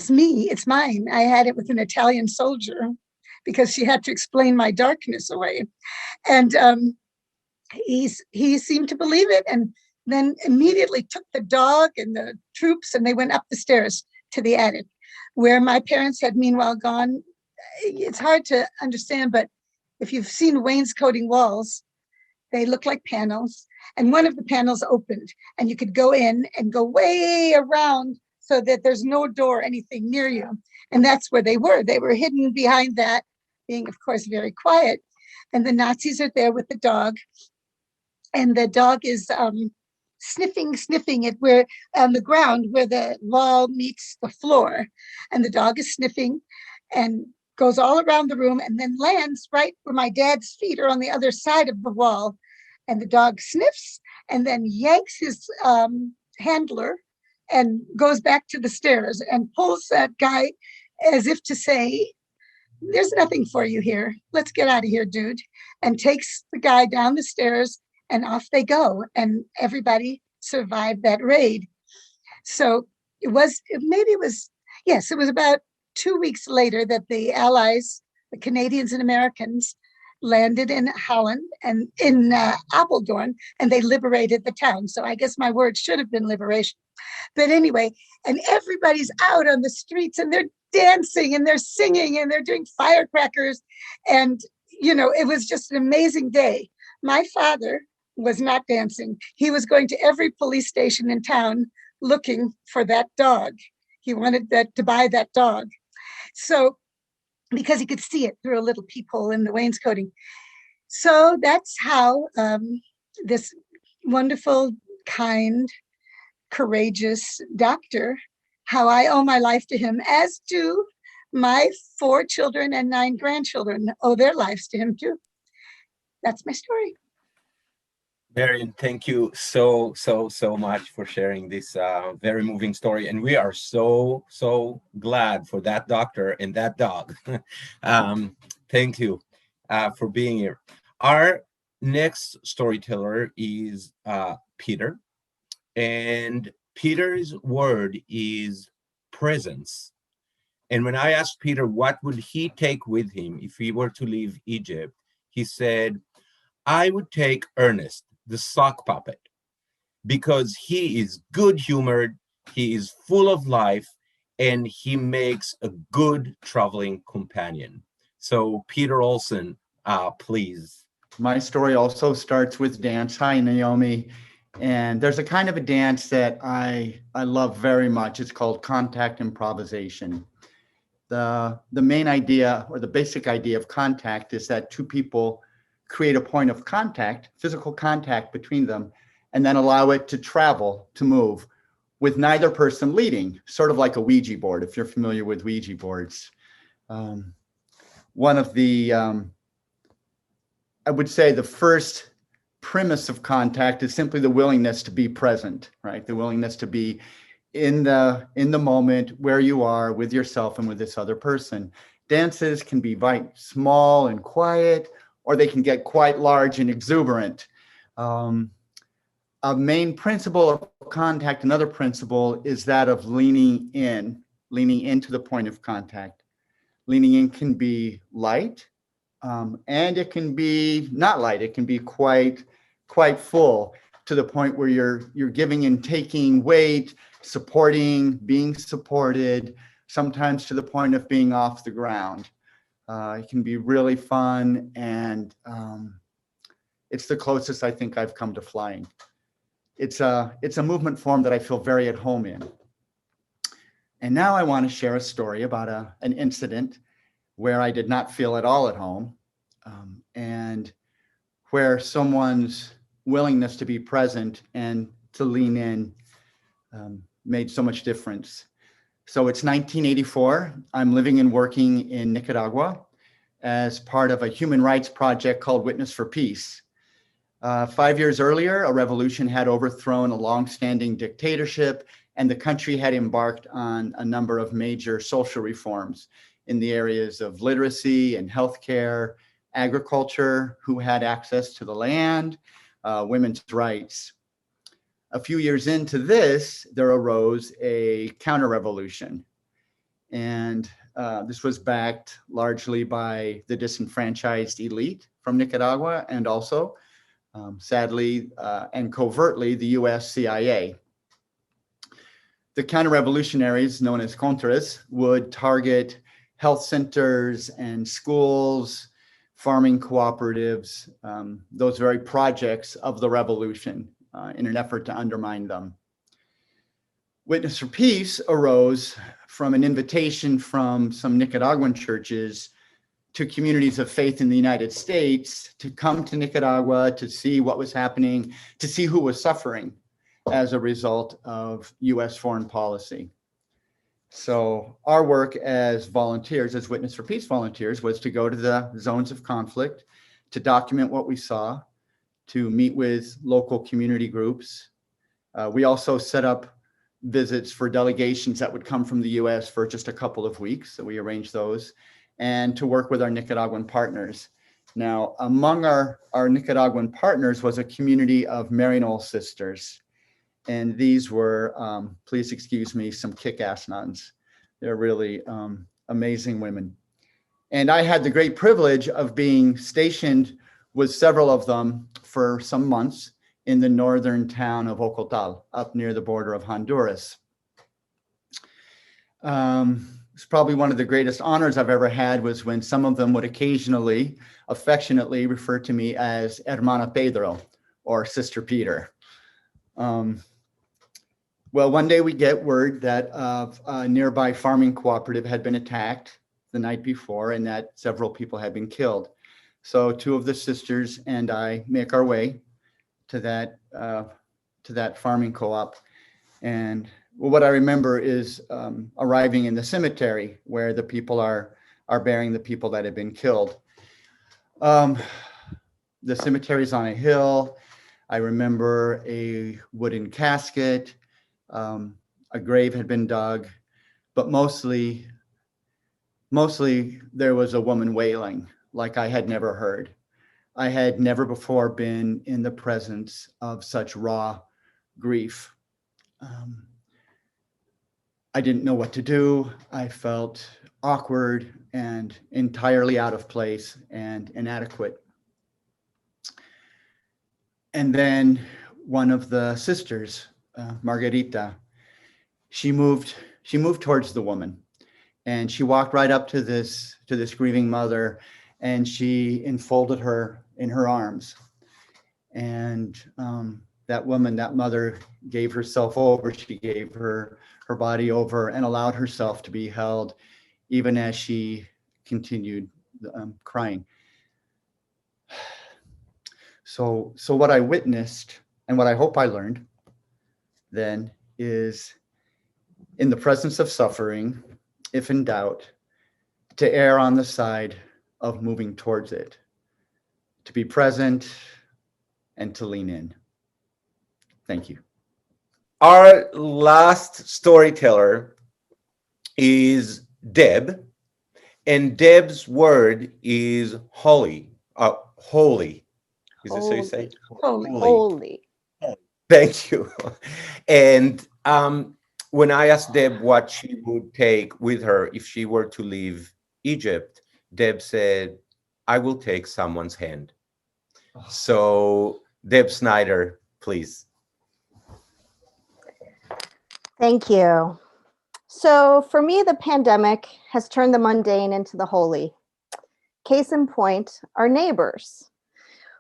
me, it's mine. I had it with an Italian soldier, because she had to explain my darkness away. And he seemed to believe it, and then immediately took the dog and the troops, and they went up the stairs to the attic, where my parents had meanwhile gone. It's hard to understand, but if you've seen wainscoting walls, they look like panels, and one of the panels opened, and you could go in and go way around so that there's no door or anything near you. And that's where they were. They were hidden behind that, being, of course, very quiet. And the Nazis are there with the dog, and the dog is sniffing it where on the ground where the wall meets the floor, and the dog is sniffing and goes all around the room and then lands right where my dad's feet are on the other side of the wall. And the dog sniffs and then yanks his handler and goes back to the stairs and pulls that guy as if to say, there's nothing for you here. Let's get out of here, dude. And takes the guy down the stairs, and off they go. And everybody survived that raid. So it was about 2 weeks later that the Allies, the Canadians and Americans, landed in Holland and in Apeldoorn, and they liberated the town. So I guess my word should have been liberation. But anyway, and everybody's out on the streets, and they're dancing and they're singing and they're doing firecrackers. And, it was just an amazing day. My father was not dancing. He was going to every police station in town looking for that dog. He wanted to buy that dog. So, because he could see it through a little peephole in the wainscoting. So that's how this wonderful, kind, courageous doctor, how I owe my life to him, as do my 4 children and 9 grandchildren owe their lives to him too. That's my story. Marion, thank you so much for sharing this very moving story. And we are so glad for that doctor and that dog. Thank you for being here. Our next storyteller is Peter. And Peter's word is presence. And when I asked Peter what would he take with him if he were to leave Egypt, he said, I would take Ernest, the sock puppet, because he is good-humored, he is full of life, and he makes a good traveling companion. So Peter Olson, please. My story also starts with dance. Hi, Naomi. And there's a kind of a dance that I love very much. It's called contact improvisation. The main idea, or the basic idea of contact, is that 2 people create a point of contact, physical contact between them, and then allow it to travel, to move, with neither person leading, sort of like a Ouija board, if you're familiar with Ouija boards. One of the, I would say the first premise of contact is simply the willingness to be present, right? The willingness to be in the moment where you are with yourself and with this other person. Dances can be small and quiet, or they can get quite large and exuberant. A main principle of contact, another principle, is that of leaning into the point of contact. Leaning in can be light, and it can be not light. It can be quite full, to the point where you're giving and taking weight, supporting, being supported, sometimes to the point of being off the ground. It can be really fun, and it's the closest I think I've come to flying. It's a movement form that I feel very at home in. And now I want to share a story about an incident where I did not feel at all at home, and where someone's willingness to be present and to lean in made so much difference. So it's 1984. I'm living and working in Nicaragua as part of a human rights project called Witness for Peace. 5 years earlier, a revolution had overthrown a longstanding dictatorship, and the country had embarked on a number of major social reforms in the areas of literacy and healthcare, agriculture, who had access to the land, women's rights. A few years into this, there arose a counter-revolution. And this was backed largely by the disenfranchised elite from Nicaragua and also, sadly and covertly, the US CIA. The counter-revolutionaries, known as Contras, would target health centers and schools, farming cooperatives, those very projects of the revolution in an effort to undermine them. Witness for Peace arose from an invitation from some Nicaraguan churches to communities of faith in the United States to come to Nicaragua to see what was happening, to see who was suffering as a result of US foreign policy. So our work as volunteers, as Witness for Peace volunteers, was to go to the zones of conflict, to document what we saw, to meet with local community groups. We also set up visits for delegations that would come from the US for just a couple of weeks. So we arranged those, and to work with our Nicaraguan partners. Now, among our Nicaraguan partners was a community of Marion sisters. And these were, please excuse me, some kick-ass nuns. They're really amazing women. And I had the great privilege of being stationed with several of them for some months in the northern town of Ocotal, up near the border of Honduras. It's probably one of the greatest honors I've ever had was when some of them would occasionally, affectionately refer to me as Hermana Pedro, or Sister Peter. Well, one day we get word that a nearby farming cooperative had been attacked the night before and that several people had been killed. So two of the sisters and I make our way to that farming co-op. And what I remember is arriving in the cemetery where the people are burying the people that had been killed. The cemetery's on a hill. I remember a wooden casket. A grave had been dug, but mostly there was a woman wailing like I had never heard. I had never before been in the presence of such raw grief. I didn't know what to do. I felt awkward and entirely out of place and inadequate. And then one of the sisters, Margarita, she moved towards the woman, and she walked right up to this grieving mother, and she enfolded her in her arms. And that woman, that mother, gave herself over. She gave her body over and allowed herself to be held, even as she continued crying. So what I witnessed and what I hope I learned then is, in the presence of suffering, if in doubt, to err on the side of moving towards it, to be present and to lean in. Thank you. Our last storyteller is Deb, and Deb's word is holy. Holy. Is this how you say? Holy. Thank you. And when I asked Deb what she would take with her if she were to leave Egypt, Deb said, "I will take someone's hand." So Deb Snyder, please. Thank you. So for me, the pandemic has turned the mundane into the holy. Case in point, our neighbors.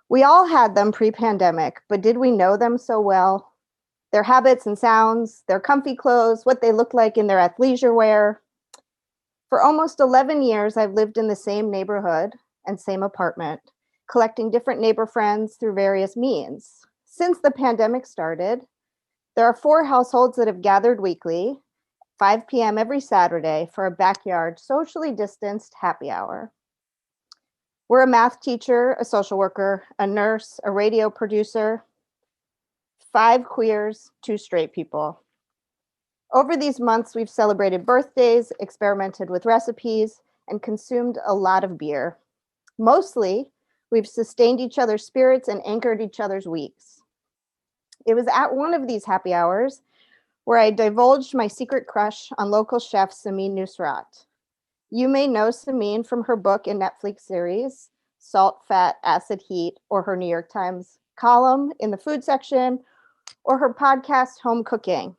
We all had them pre-pandemic, but did we know them so well? Their habits and sounds, their comfy clothes, what they look like in their athleisure wear. For almost 11 years, I've lived in the same neighborhood and same apartment, collecting different neighbor friends through various means. Since the pandemic started, there are 4 households that have gathered weekly, 5 p.m. every Saturday, for a backyard, socially distanced happy hour. We're a math teacher, a social worker, a nurse, a radio producer, 5 queers, 2 straight people. Over these months, we've celebrated birthdays, experimented with recipes, and consumed a lot of beer. Mostly, we've sustained each other's spirits and anchored each other's weeks. It was at one of these happy hours where I divulged my secret crush on local chef Samin Nusrat. You may know Samin from her book and Netflix series, Salt, Fat, Acid, Heat, or her New York Times column in the food section, or her podcast, Home Cooking.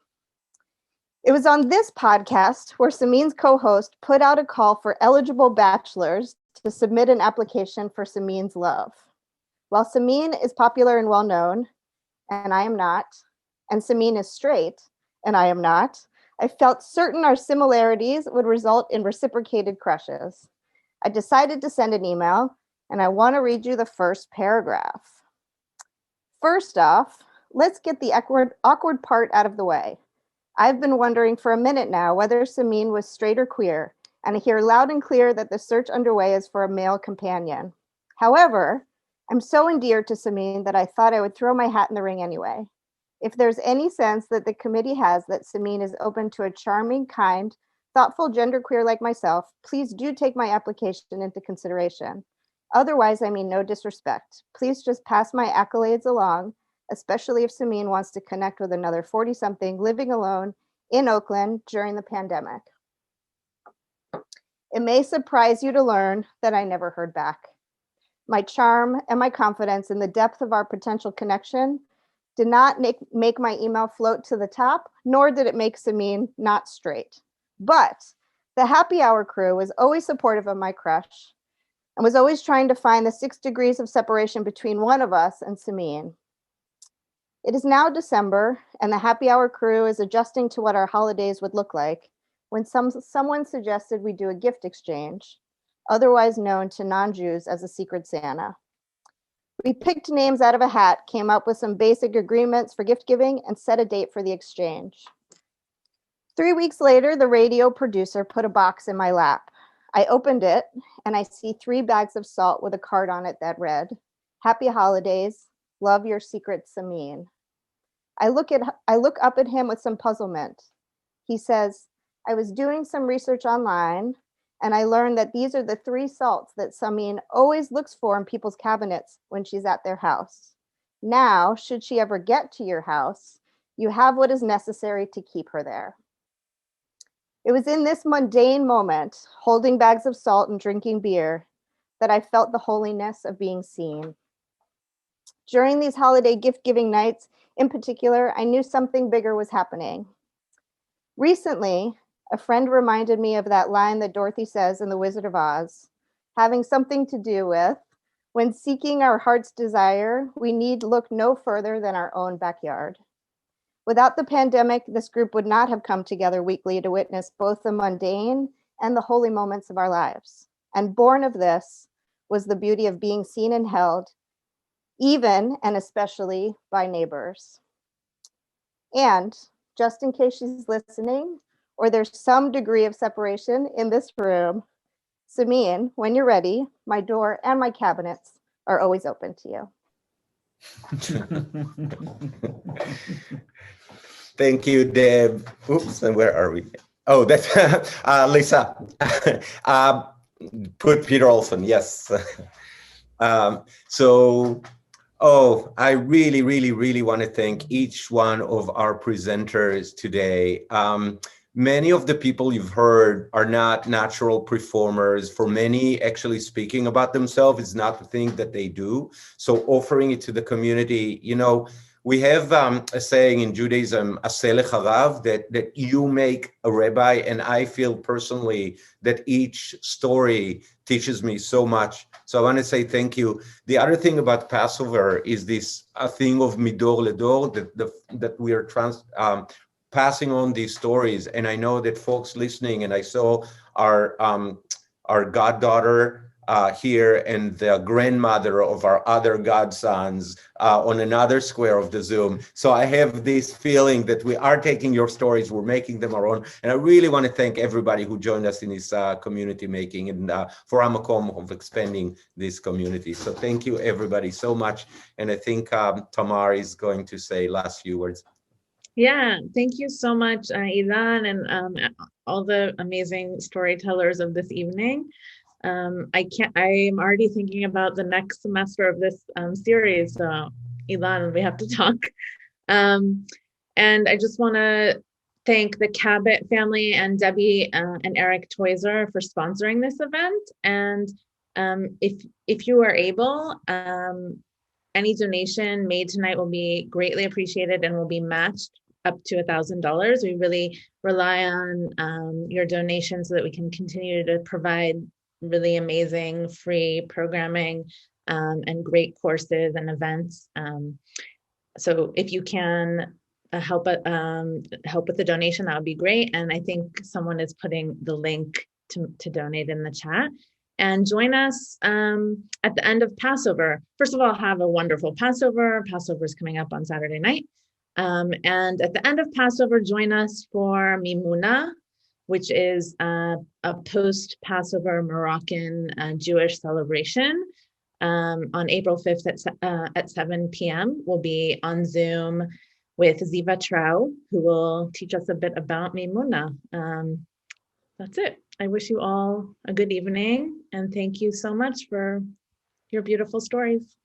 It was on this podcast where Samin's co-host put out a call for eligible bachelors to submit an application for Samin's love. While Samin is popular and well-known, and I am not, and Samin is straight, and I am not, I felt certain our similarities would result in reciprocated crushes. I decided to send an email, and I want to read you the first paragraph. First off, let's get the awkward part out of the way. I've been wondering for a minute now whether Samin was straight or queer, and I hear loud and clear that the search underway is for a male companion. However, I'm so endeared to Samin that I thought I would throw my hat in the ring anyway. If there's any sense that the committee has that Samin is open to a charming, kind, thoughtful genderqueer like myself, please do take my application into consideration. Otherwise, I mean no disrespect. Please just pass my accolades along, especially if Samin wants to connect with another 40-something living alone in Oakland during the pandemic. It may surprise you to learn that I never heard back. My charm and my confidence in the depth of our potential connection did not make my email float to the top, nor did it make Samin not straight. But the happy hour crew was always supportive of my crush and was always trying to find the 6 degrees of separation between one of us and Samin. It is now December, and the happy hour crew is adjusting to what our holidays would look like when someone suggested we do a gift exchange, otherwise known to non-Jews as a Secret Santa. We picked names out of a hat, came up with some basic agreements for gift giving, and set a date for the exchange. 3 weeks later, the radio producer put a box in my lap. I opened it, and I see 3 bags of salt with a card on it that read, "Happy Holidays, love your secret, Samin." I look up at him with some puzzlement. He says, "I was doing some research online, and I learned that these are the 3 salts that Samin always looks for in people's cabinets when she's at their house. Now, should she ever get to your house, you have what is necessary to keep her there." It was in this mundane moment, holding bags of salt and drinking beer, that I felt the holiness of being seen. During these holiday gift-giving nights, in particular, I knew something bigger was happening. Recently, a friend reminded me of that line that Dorothy says in The Wizard of Oz, having something to do with, when seeking our heart's desire, we need look no further than our own backyard. Without the pandemic, this group would not have come together weekly to witness both the mundane and the holy moments of our lives. And born of this was the beauty of being seen and held, even and especially by neighbors. And just in case she's listening, or there's some degree of separation in this room, Samin, when you're ready, my door and my cabinets are always open to you. Thank you, Deb. Oops, and where are we? Oh, that's Lisa. Put Peter Olson, yes. I really want to thank each one of our presenters today. Many of the people you've heard are not natural performers. For many, actually speaking about themselves is not the thing that they do. So offering it to the community, we have a saying in Judaism, "Aseh lecharav," that you make a rabbi, and I feel personally that each story teaches me so much. So I want to say thank you. The other thing about Passover is this thing of midor ledor, that we are passing on these stories. And I know that folks listening, and I saw our goddaughter here and the grandmother of our other godsons on another square of the Zoom. So I have this feeling that we are taking your stories, we're making them our own. And I really want to thank everybody who joined us in this community making and for HaMaqom of expanding this community. So thank you everybody so much. And I think Tamar is going to say last few words. Yeah, thank you so much, Ilan, and all the amazing storytellers of this evening. I'm already thinking about the next semester of this series. So, Ilan, we have to talk. And I just want to thank the Cabot family and Debbie and Eric Toiser for sponsoring this event. And if you are able, any donation made tonight will be greatly appreciated and will be matched up to $1,000. We really rely on your donations so that we can continue to provide really amazing free programming and great courses and events. So if you can help with the donation, that would be great. And I think someone is putting the link to donate in the chat. And join us at the end of Passover. First of all, have a wonderful Passover. Passover is coming up on Saturday night. And at the end of Passover, join us for Mimuna, which is a post-Passover Moroccan Jewish celebration on April 5th at 7 p.m. We'll be on Zoom with Ziva Trau, who will teach us a bit about Mimuna. That's it. I wish you all a good evening, and thank you so much for your beautiful stories.